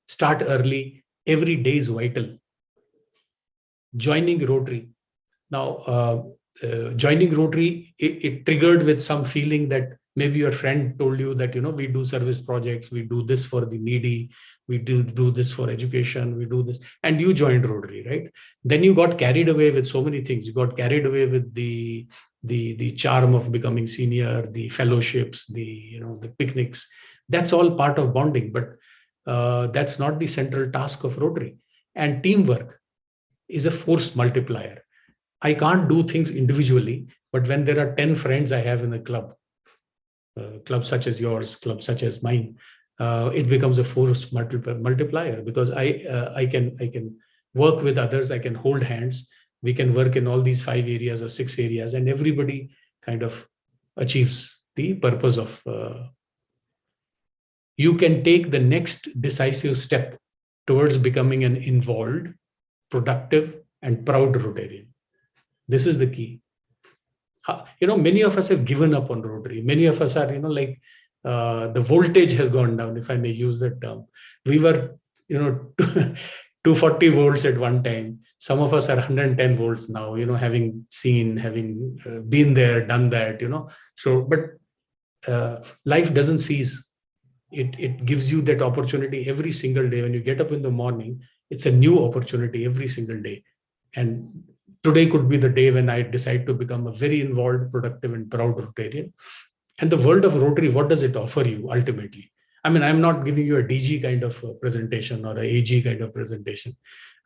Start early. Every day is vital. Joining Rotary. Now, joining Rotary, it triggered with some feeling that maybe your friend told you that, we do service projects, we do this for the needy, we do this for education, we do this, and you joined Rotary, right? Then you got carried away with so many things. You got carried away with the charm of becoming senior, the fellowships, the picnics. That's all part of bonding, but that's not the central task of Rotary. And teamwork is a force multiplier. I can't do things individually, but when there are 10 friends I have in a club, clubs such as yours, clubs such as mine, it becomes a force multiplier, because I can work with others, I can hold hands, we can work in all these 5 areas or 6 areas, and everybody kind of achieves the purpose of. You can take the next decisive step towards becoming an involved, productive, and proud Rotarian. This is the key. Many of us have given up on Rotary. Many of us are, the voltage has gone down, if I may use that term. We were, 240 volts at one time. Some of us are 110 volts now, having seen, having been there, done that, So, but life doesn't cease. It gives you that opportunity every single day. When you get up in the morning, it's a new opportunity every single day. And today could be the day when I decide to become a very involved, productive, and proud Rotarian. And the world of Rotary, what does it offer you ultimately? I mean, I'm not giving you a DG kind of presentation or a AG kind of presentation.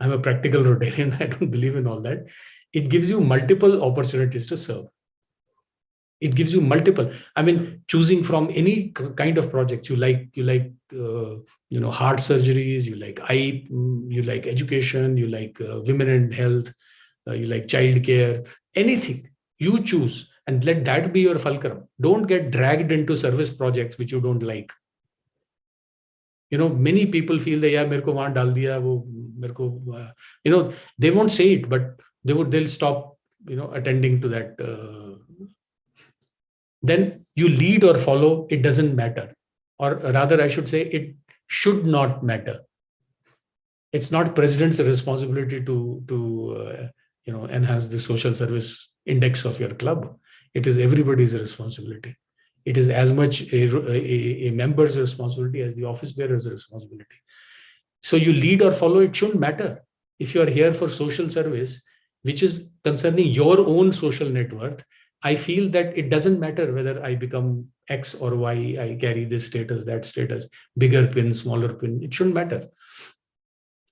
I'm a practical Rotarian. I don't believe in all that. It gives you multiple opportunities to serve. It gives you multiple. I mean, choosing from any kind of project you like, heart surgeries, you like eye, you like education, you like women and health, you like child care, anything you choose, and let that be your fulcrum. Don't get dragged into service projects which you don't like. Many people feel that, yeah, mere ko wahan dal diya, wo mere ko, they won't say it, but they'll stop, attending to that. Then you lead or follow, it doesn't matter. Or rather, I should say, it should not matter. It's not president's responsibility to enhance the social service index of your club. It is everybody's responsibility. It is as much a member's responsibility as the office bearer's responsibility. So you lead or follow, it shouldn't matter. If you are here for social service, which is concerning your own social net worth, I feel that it doesn't matter whether I become X or Y, I carry this status, that status, bigger pin, smaller pin, it shouldn't matter.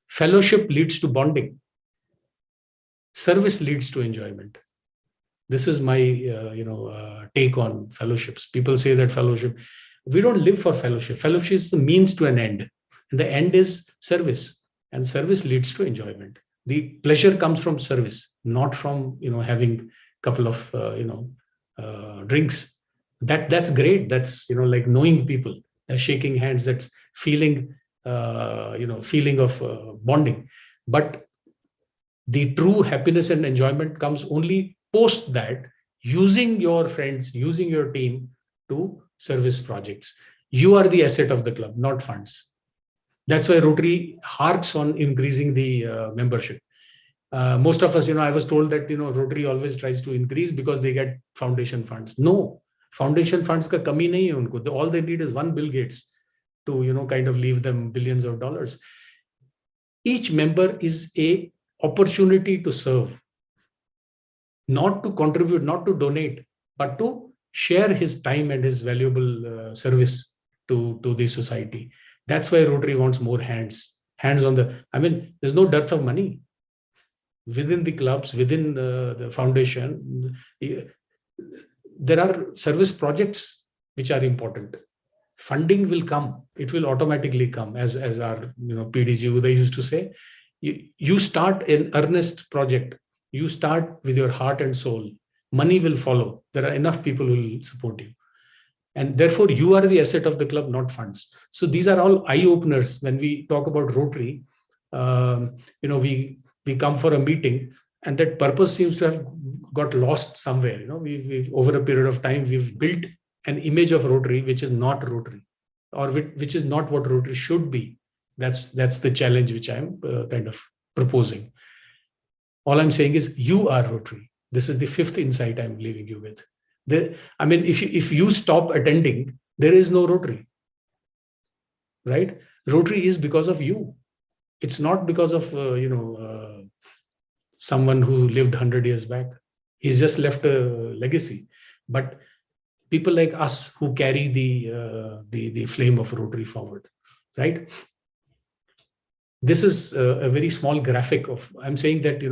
Fellowship leads to bonding. Service leads to enjoyment. This is my take on fellowships. People say that fellowship, we don't live for fellowship. Fellowship is the means to an end. And the end is service. And service leads to enjoyment. The pleasure comes from service, not from having couple of drinks. That's great. That's like knowing people, shaking hands. That's feeling of bonding. But the true happiness and enjoyment comes only post that, using your friends, using your team to service projects. You are the asset of the club, not funds. That's why Rotary harks on increasing the membership. Most of us, I was told that, Rotary always tries to increase because they get foundation funds. No, foundation funds ka kami nahi hai unko. All they need is one Bill Gates to, kind of leave them billions of dollars. Each member is a opportunity to serve, not to contribute, not to donate, but to share his time and his valuable service to the society. That's why Rotary wants more hands on the, there's no dearth of money. Within the clubs, within the foundation, there are service projects which are important. Funding will come. It will automatically come, as our PDG Uday used to say. You start an earnest project. You start with your heart and soul. Money will follow. There are enough people who will support you. And therefore, you are the asset of the club, not funds. So these are all eye-openers when we talk about Rotary. We come for a meeting, and that purpose seems to have got lost somewhere. We've over a period of time, we've built an image of Rotary which is not Rotary, or which is not what Rotary should be. That's the challenge which I'm kind of proposing. All I'm saying is you are Rotary. This is the fifth insight I'm leaving you with. If you stop attending, there is no Rotary, right? Rotary is because of you. It's not because of someone who lived 100 years back. He's just left a legacy. But people like us who carry the flame of Rotary forward, right? This is a very small graphic of. I'm saying that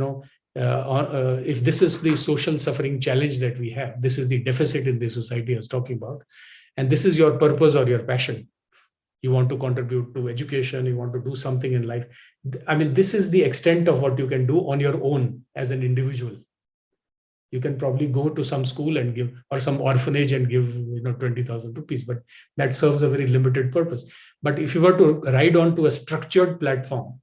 if this is the social suffering challenge that we have, this is the deficit in the society I was talking about, and this is your purpose or your passion. You want to contribute to education, you want to do something in life. This is the extent of what you can do on your own as an individual. You can probably go to some school and give, or some orphanage and give 20,000 rupees, but that serves a very limited purpose. But if you were to ride on to a structured platform,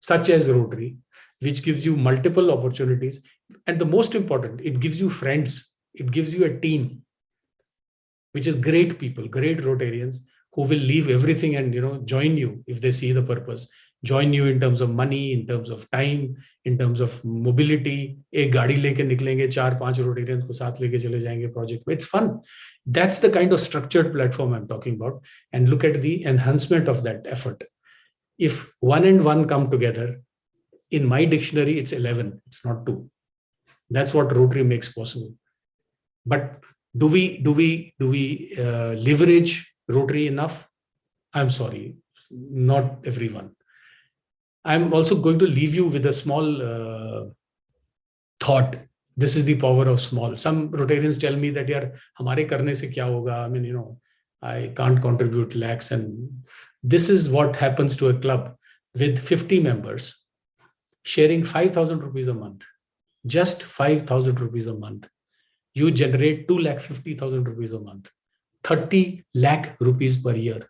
such as Rotary, which gives you multiple opportunities, and the most important, it gives you friends, it gives you a team, which is great people, great Rotarians, who will leave everything and join you if they see the purpose. Join you in terms of money, in terms of time, in terms of mobility. एक गाड़ी लेके निकलेंगे, 4-5 Rotarians को साथ लेके चले जाएंगे project. It's fun. That's the kind of structured platform I'm talking about. And look at the enhancement of that effort. If 1 and 1 come together, in my dictionary, it's 11. It's not 2. That's what Rotary makes possible. But do we leverage Rotary enough? I'm sorry, not everyone. I'm also going to leave you with a small thought. This is the power of small. Some Rotarians tell me that, yaar, hamare karne se kya hoga? I can't contribute lakhs. And this is what happens to a club with 50 members sharing 5,000 rupees a month. Just 5,000 rupees a month. You generate 2,50,000 rupees a month. 30 lakh rupees per year.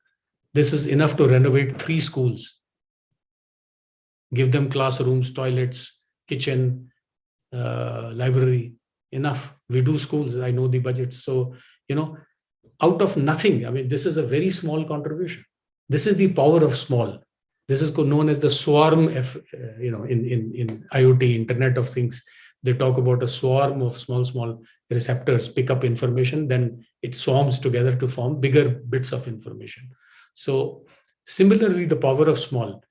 This is enough to renovate 3 schools. Give them classrooms, toilets, kitchen, library. Enough. We do schools. I know the budget. So, out of nothing, this is a very small contribution. This is the power of small. This is known as the swarm, in IoT, Internet of Things. They talk about a swarm of small receptors pick up information, then it swarms together to form bigger bits of information. So similarly, the power of small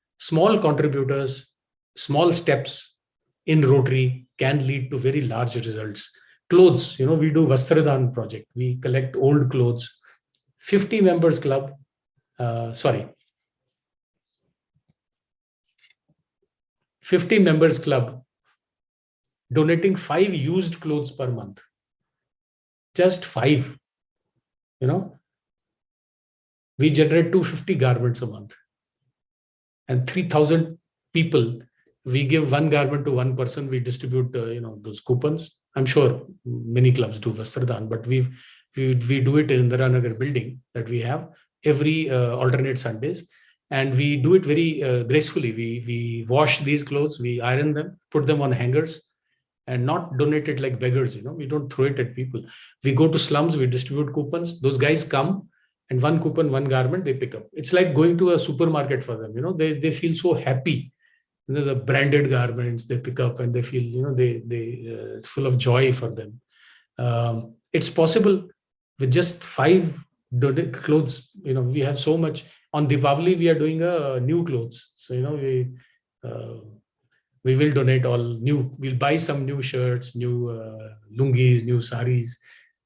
contributors, small steps in Rotary can lead to very large results. Clothes, we do Vastradan project. We collect old clothes. 50 members club, 50 members club, donating 5 used clothes per month. Just 5, we generate 250 garments a month. And 3,000 people, we give 1 garment to 1 person, we distribute, those coupons. I'm sure many clubs do Vastradan, but we do it in the Indiranagar building that we have every alternate Sundays. And we do it very gracefully. We wash these clothes, we iron them, put them on hangers, and not donate it like beggars. We don't throw it at people. We go to slums, we distribute coupons. Those guys come, and 1 coupon, 1 garment, they pick up. It's like going to a supermarket for them. They feel so happy. The branded garments they pick up, and they feel, it's full of joy for them. It's possible with just 5 clothes. We have so much. On Deepavali, we are doing new clothes. So, we will donate all new. We'll buy some new shirts, new lungis, new saris,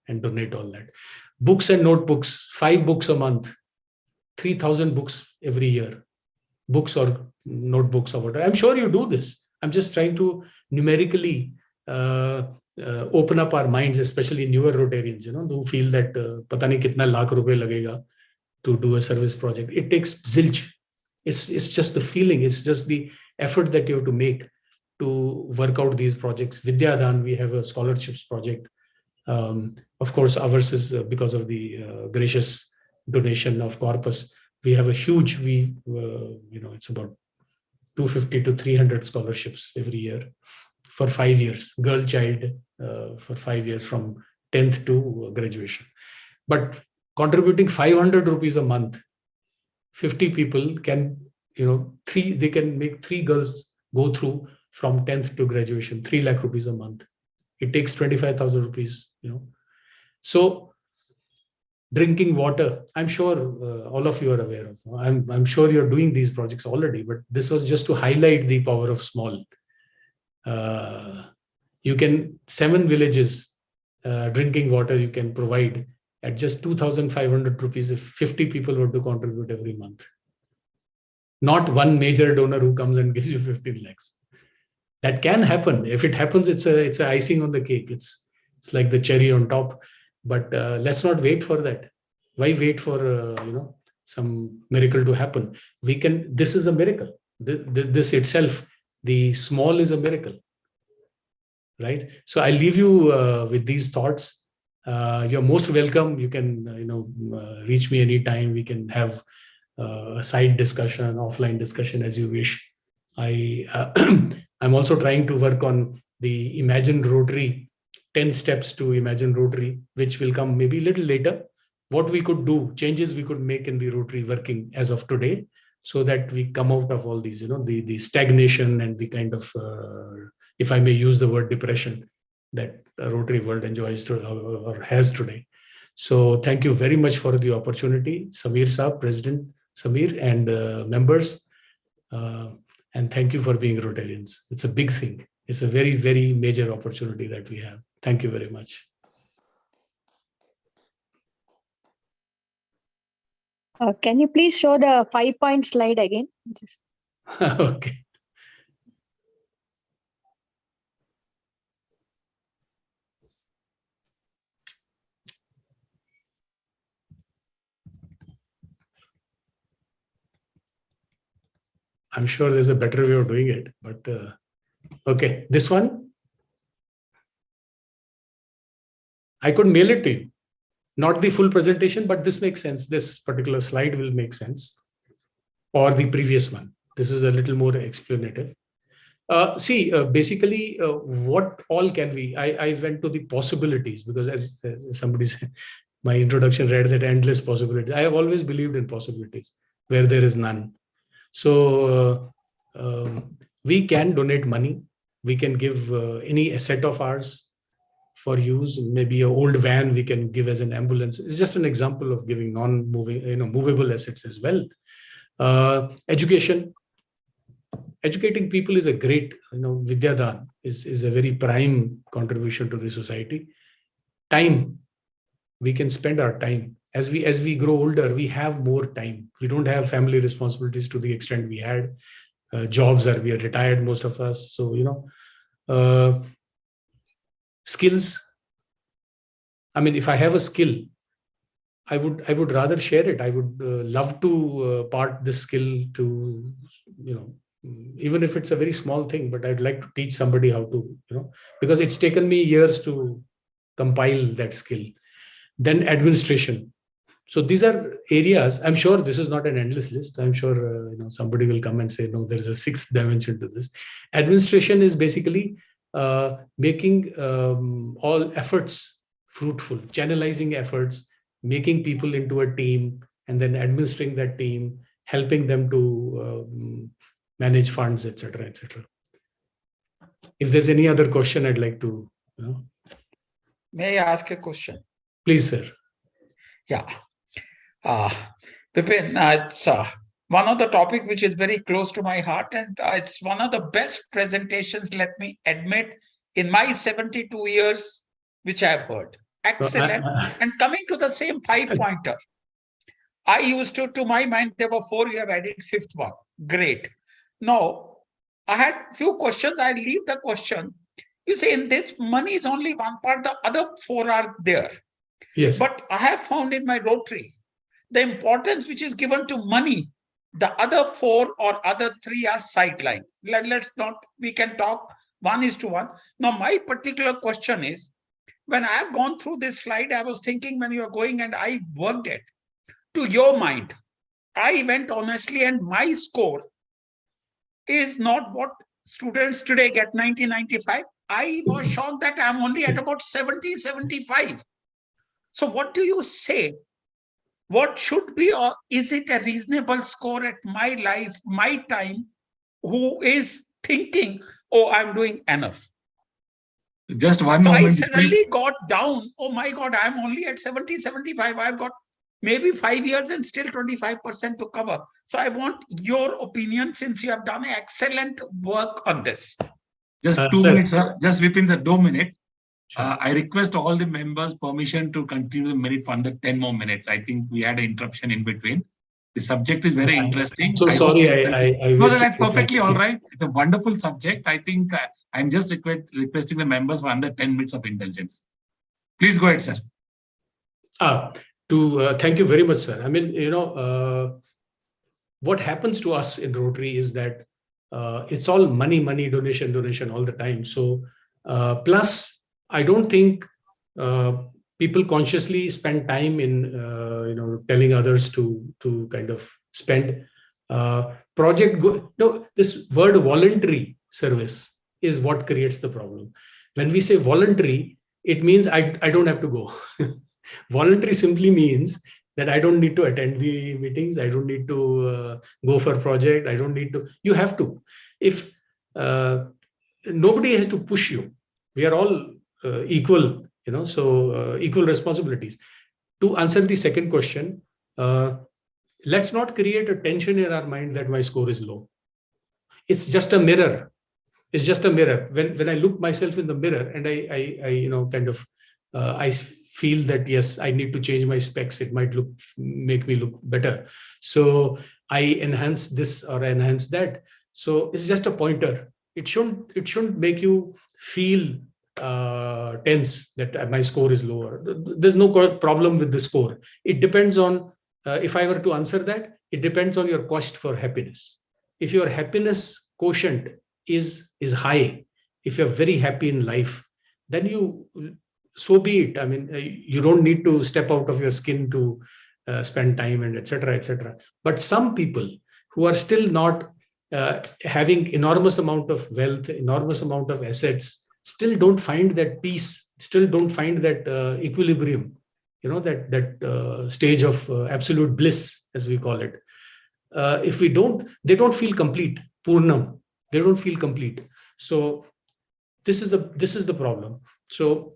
and donate all that. Books and notebooks, 5 books a month, 3,000 books every year. Books or notebooks or whatever. I'm sure you do this. I'm just trying to numerically open up our minds, especially newer Rotarians, who feel that pata nahi kitna lakh rupe lagega to do a service project. It takes zilch. It's just the feeling. It's just the effort that you have to make to work out these projects. Vidyadan, we have a scholarships project. Of course, ours is because of the gracious donation of Corpus. We have a huge, it's about 250 to 300 scholarships every year for 5 years, girl child for 5 years from 10th to graduation. But contributing 500 rupees a month, 50 people can, they can make 3 girls go through from 10th to graduation, 3 lakh rupees a month. It takes 25,000 rupees, So drinking water, I'm sure all of you are aware of. I'm sure you're doing these projects already, but this was just to highlight the power of small. You can, 7 villages, drinking water you can provide at just 2,500 rupees if 50 people were to contribute every month. Not one major donor who comes and gives you 15 lakhs. That can happen. If it happens, it's a icing on the cake. It's like the cherry on top. But let's not wait for that. Why wait for some miracle to happen? This is a miracle. This itself, the small is a miracle, right? So I leave you with these thoughts. You're most welcome. You can reach me anytime. We can have a side discussion, offline discussion as you wish. I'm also trying to work on the Imagine Rotary, 10 steps to Imagine Rotary, which will come maybe a little later. What we could do, changes we could make in the Rotary working as of today, so that we come out of all these, the stagnation and the kind of, if I may use the word, depression that Rotary world enjoys or has today. So thank you very much for the opportunity, Samir Saab, President Samir, and members. And thank you for being Rotarians. It's a big thing. It's a very, very major opportunity that we have. Thank you very much. Can you please show the 5-point slide again? Okay. I'm sure there's a better way of doing it, but okay, this one, I could mail it to you. Not the full presentation, but this makes sense. This particular slide will make sense. Or the previous one. This is a little more explanative. Basically, what all can we, I went to the possibilities, because as somebody said, my introduction read that endless possibilities. I have always believed in possibilities where there is none. So we can donate money. We can give any asset of ours for use. Maybe an old van we can give as an ambulance. It's just an example of giving non-moving, movable assets as well. Education. Educating people is a great, Vidyadan is a very prime contribution to the society. Time. We can spend our time. As we grow older, we have more time. We don't have family responsibilities to the extent we had. We are retired, most of us. So, skills. I mean, if I have a skill, I would rather share it. I would love to part this skill to, even if it's a very small thing, but I'd like to teach somebody how to, because it's taken me years to compile that skill. Then administration. So these are areas. I'm sure this is not an endless list. I'm sure somebody will come and say, no, there's a 6th dimension to this. Administration is basically making all efforts fruitful, channelizing efforts, making people into a team, and then administering that team, helping them to manage funds, etc., etc. If there's any other question, I'd like to. May I ask a question? Please, sir. Yeah. Vipin, it's one of the topic which is very close to my heart, and it's one of the best presentations, let me admit, in my 72 years, which I've heard. Excellent. And coming to the same 5-pointer, I used to my mind, there were 4, you have added 5th one. Great. Now, I had few questions. I leave the question. You say in this, money is only one part, the other four are there. Yes. But I have found in my Rotary, the importance which is given to money, the other four or other three are sidelined. Let's not, we can talk 1:1. Now, my particular question is, when I have gone through this slide, I was thinking when you are going and I worked it, to your mind, I went honestly and my score is not what students today get, 90-95. I was shocked that I'm only at about 70-75. So what do you say? What should be, or is it a reasonable score at my life, my time, who is thinking, oh, I'm doing enough? Just one So moment. I suddenly got down. Oh my God, I'm only at 70-75. I've got maybe 5 years and still 25% to cover. So I want your opinion, since you have done excellent work on this. Just 2 sir. minutes, sir. Just Vipin, sir, 2 minutes. Sure. I request all the members permission to continue the minute for under 10 more minutes. I think we had an interruption in between. The subject is very interesting. I'm so sorry. I No, wasted that's your perfectly time. all right. It's a wonderful subject. I think I'm just requesting the members for under 10 minutes of indulgence. Please go ahead, sir. Thank you very much, sir. I mean, you know, what happens to us in Rotary is that it's all money, donation all the time. So plus, I don't think people consciously spend time in you know, telling others to kind of spend. No, this word voluntary service is what creates the problem. When we say voluntary, it means I don't have to go. Voluntary simply means that I don't need to attend the meetings. I don't need to go for project. I don't need to. You have to. If nobody has to push you, we are all equal, you know, so equal responsibilities. To answer the second question, let's not create a tension in our mind that my score is low. It's just a mirror. It's just a mirror. When I look myself in the mirror and I you know, kind of I feel that yes, I need to change my specs. It might make me look better. So I enhance this or enhance that. So it's just a pointer. It shouldn't make you feel tense that my score is lower. There's no problem with the score. It depends on, if I were to answer that, it depends on your quest for happiness. If your happiness quotient is high, if you're very happy in life, then so be it. I mean, you don't need to step out of your skin to spend time and etc. But some people who are still not having enormous amount of wealth, enormous amount of assets, still don't find that peace, still don't find that equilibrium, you know, that stage of absolute bliss, as we call it. If we don't, they don't feel complete, purnam. They don't feel complete. So this is the problem. So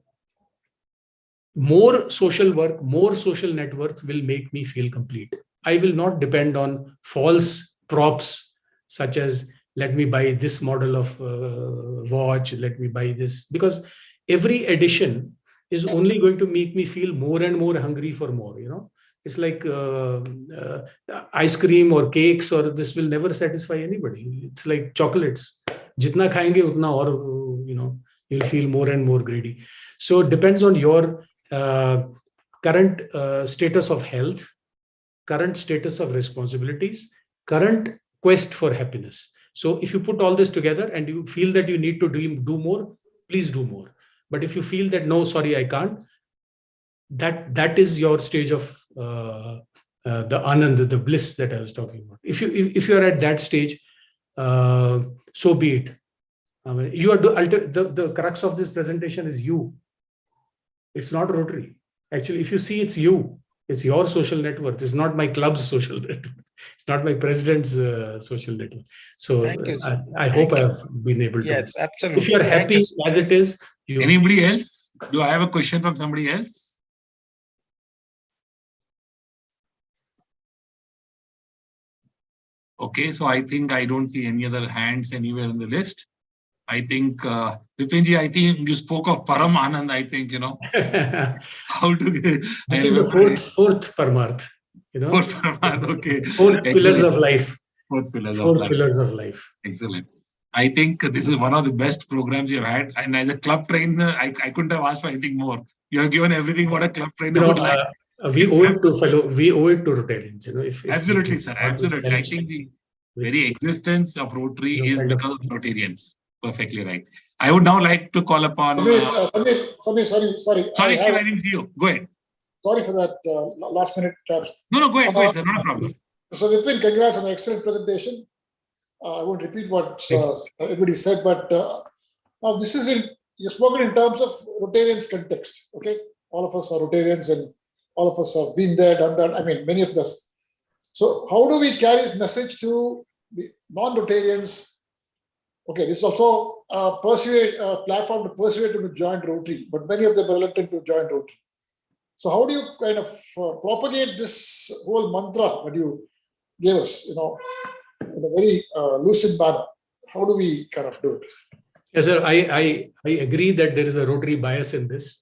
more social work, more social networks will make me feel complete. I will not depend on false props such as, let me buy this model of watch, let me buy this, because every addition is only going to make me feel more and more hungry for more, you know. It's like ice cream or cakes, or this will never satisfy anybody. It's like chocolates. Jitna khayenge utna aur, you know, you'll feel more and more greedy. So it depends on your current status of health, current status of responsibilities, current quest for happiness. So if you put all this together and you feel that you need to do more, please do more. But if you feel that, no, sorry, I can't, that is your stage of the anand, the bliss that I was talking about. If you are at that stage, so be it. I mean, you are the crux of this presentation is you. It's not Rotary. Actually, if you see, it's you. It's your social network. It's not my club's social network. It's not my president's social network. So Thank you, sir. I hope I have been able to. Yes, absolutely. If you are happy as it is, Anybody else? Do I have a question from somebody else? Okay, so I think I don't see any other hands anywhere in the list. I think, Vipinji, I think you spoke of Param Anand, I think, you know. How do we... It is the fourth Paramarth, you know. Fourth Paramarth, okay. Four pillars of life. Four pillars of life. Excellent. I think this is one of the best programs you've had. And as a club trainer, I couldn't have asked for anything more. You have given everything what a club trainer would like. We owe it to Rotarians. Absolutely, sir. Absolutely. I think the very existence of Rotary is because of Rotarians. Perfectly right. I would now like to call upon. Samir, sorry. Sorry, Shiv, I didn't see you. Go ahead. Sorry for that last minute traps. No, go ahead, sir. Not a problem. So, Vipin, congrats on an excellent presentation. I won't repeat what everybody said, but now this is you've spoken in terms of Rotarians context. Okay, all of us are Rotarians, and all of us have been there, done that. I mean, many of us. So, how do we carry this message to the non-Rotarians? Okay, this is also a platform to persuade them to join Rotary, but many of them are reluctant to join Rotary. So, how do you kind of propagate this whole mantra that you gave us, in a very lucid manner? How do we kind of do it? Yes, sir. I agree that there is a Rotary bias in this,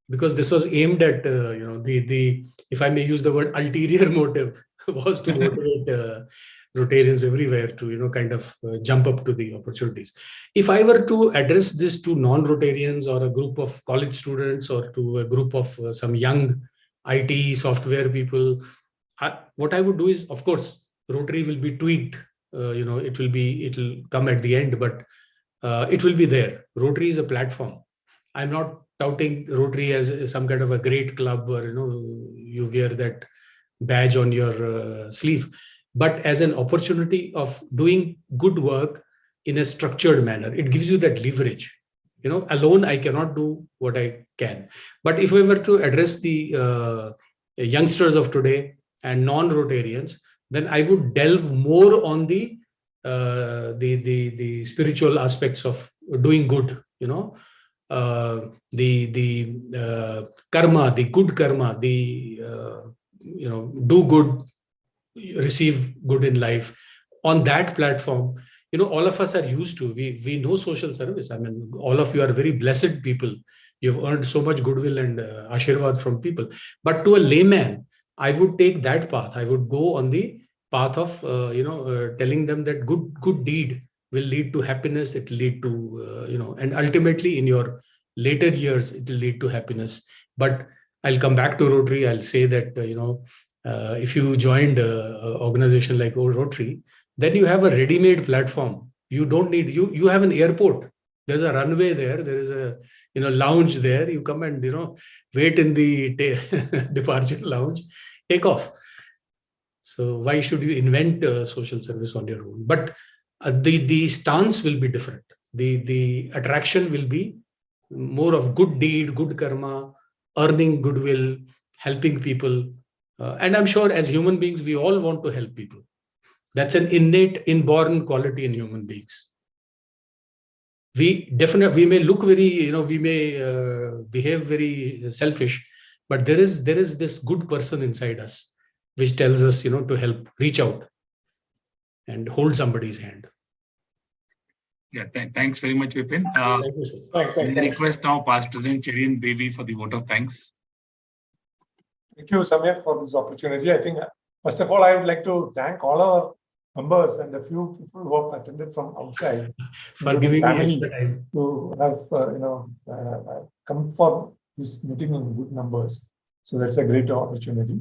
because this was aimed at the if I may use the word ulterior motive was to motivate Rotarians everywhere to kind of jump up to the opportunities. If I were to address this to non-Rotarians or a group of college students or to a group of some young IT software people, what I would do is, of course, Rotary will be tweaked. It'll come at the end, but it will be there. Rotary is a platform. I'm not touting Rotary as some kind of a great club or you wear that badge on your sleeve, but as an opportunity of doing good work in a structured manner. It gives you that leverage. Alone I cannot do what I can. But if we were to address the youngsters of today and non-Rotarians, then I would delve more on the spiritual aspects of doing good. The karma, the good karma, do good, receive good in life. On that platform, all of us are used to. We know social service. I mean, all of you are very blessed people. You've earned so much goodwill and ashirwad from people. But to a layman, I would take that path. I would go on the path of telling them that good deed will lead to happiness. It will lead to and ultimately in your later years it will lead to happiness. But I'll come back to Rotary. I'll say that if you joined an organization like Rotary, then you have a ready-made platform. You don't need you have an airport. There's a runway there. There is a lounge there. You come and wait in the departure lounge, take off. So why should you invent social service on your own? But the stance will be different. The attraction will be more of good deed, good karma, earning goodwill, helping people. And I'm sure as human beings, we all want to help people. That's an innate, inborn quality in human beings. We may look very, we may behave very selfish, but there is this good person inside us, which tells us, to help, reach out and hold somebody's hand. Yeah, thanks very much, Vipin. Thank you, sir. Thanks. Request now past President Cherian Baby for the vote of thanks. Thank you, Samir, for this opportunity. I think, first of all, I would like to thank all our members and a few people who have attended from outside for giving me family time to have come for this meeting in good numbers. So that's a great opportunity.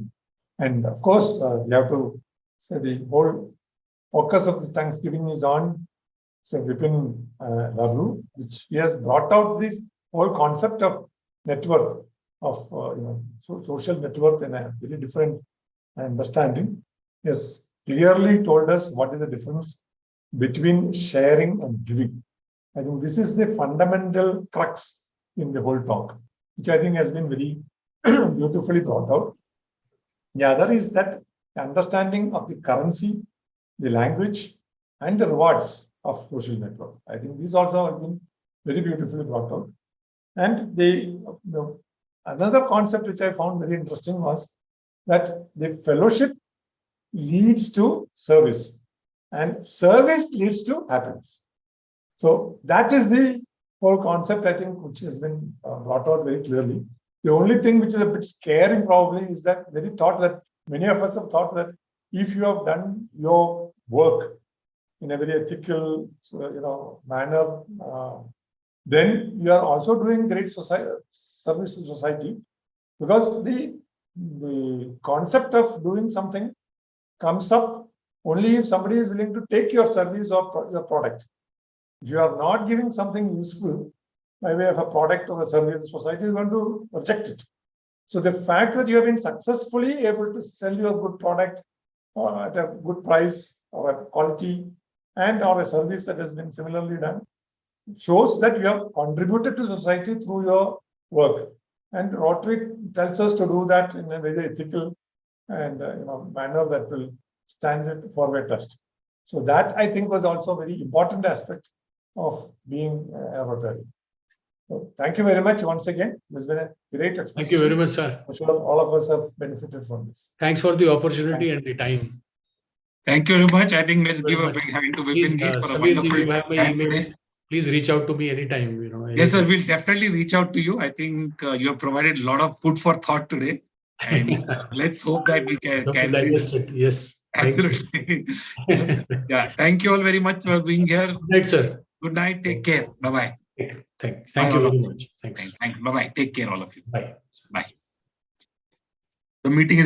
And of course, we have to say the whole focus of this Thanksgiving is on Vipin Labroo, which he has brought out this whole concept of net worth, of social net worth in a very different understanding. He has clearly told us what is the difference between sharing and giving. I think this is the fundamental crux in the whole talk, which I think has been very beautifully brought out. The other is that the understanding of the currency, the language, and the rewards of social network. I think these also have been very beautifully brought out. And another concept which I found very interesting was that the fellowship leads to service, and service leads to happiness. So that is the whole concept, I think, which has been brought out very clearly. The only thing which is a bit scary probably is that many of us have thought that if you have done your work in a very ethical, manner, then you are also doing great service to society, because the concept of doing something comes up only if somebody is willing to take your service or your product. If you are not giving something useful by way of a product or a service, the society is going to reject it. So the fact that you have been successfully able to sell your good product at a good price or a quality and or a service that has been similarly done shows that you have contributed to society through your work. And Rotary tells us to do that in a very ethical and manner that will stand it forward test. So that I think was also a very important aspect of being a Rotary. So thank you very much once again. There's been a great exposition. Thank you very much, sir. I'm sure all of us have benefited from this. Thanks for the opportunity and the time. Thank you very much. I think let's give a big hand to Please, Vipin for a Sameer ji, wonderful you have my chat email. today. Please reach out to me anytime. Yes, sir. We'll definitely reach out to you. I think you have provided a lot of food for thought today, and let's hope that we can digest it. Yes. Absolutely. Yeah. Thank you all very much for being here. Good night, sir. Good night. Take care. Bye bye. Thank you very much. Thanks. Thanks. Bye bye. Take care, all of you. Bye. Bye. The meeting is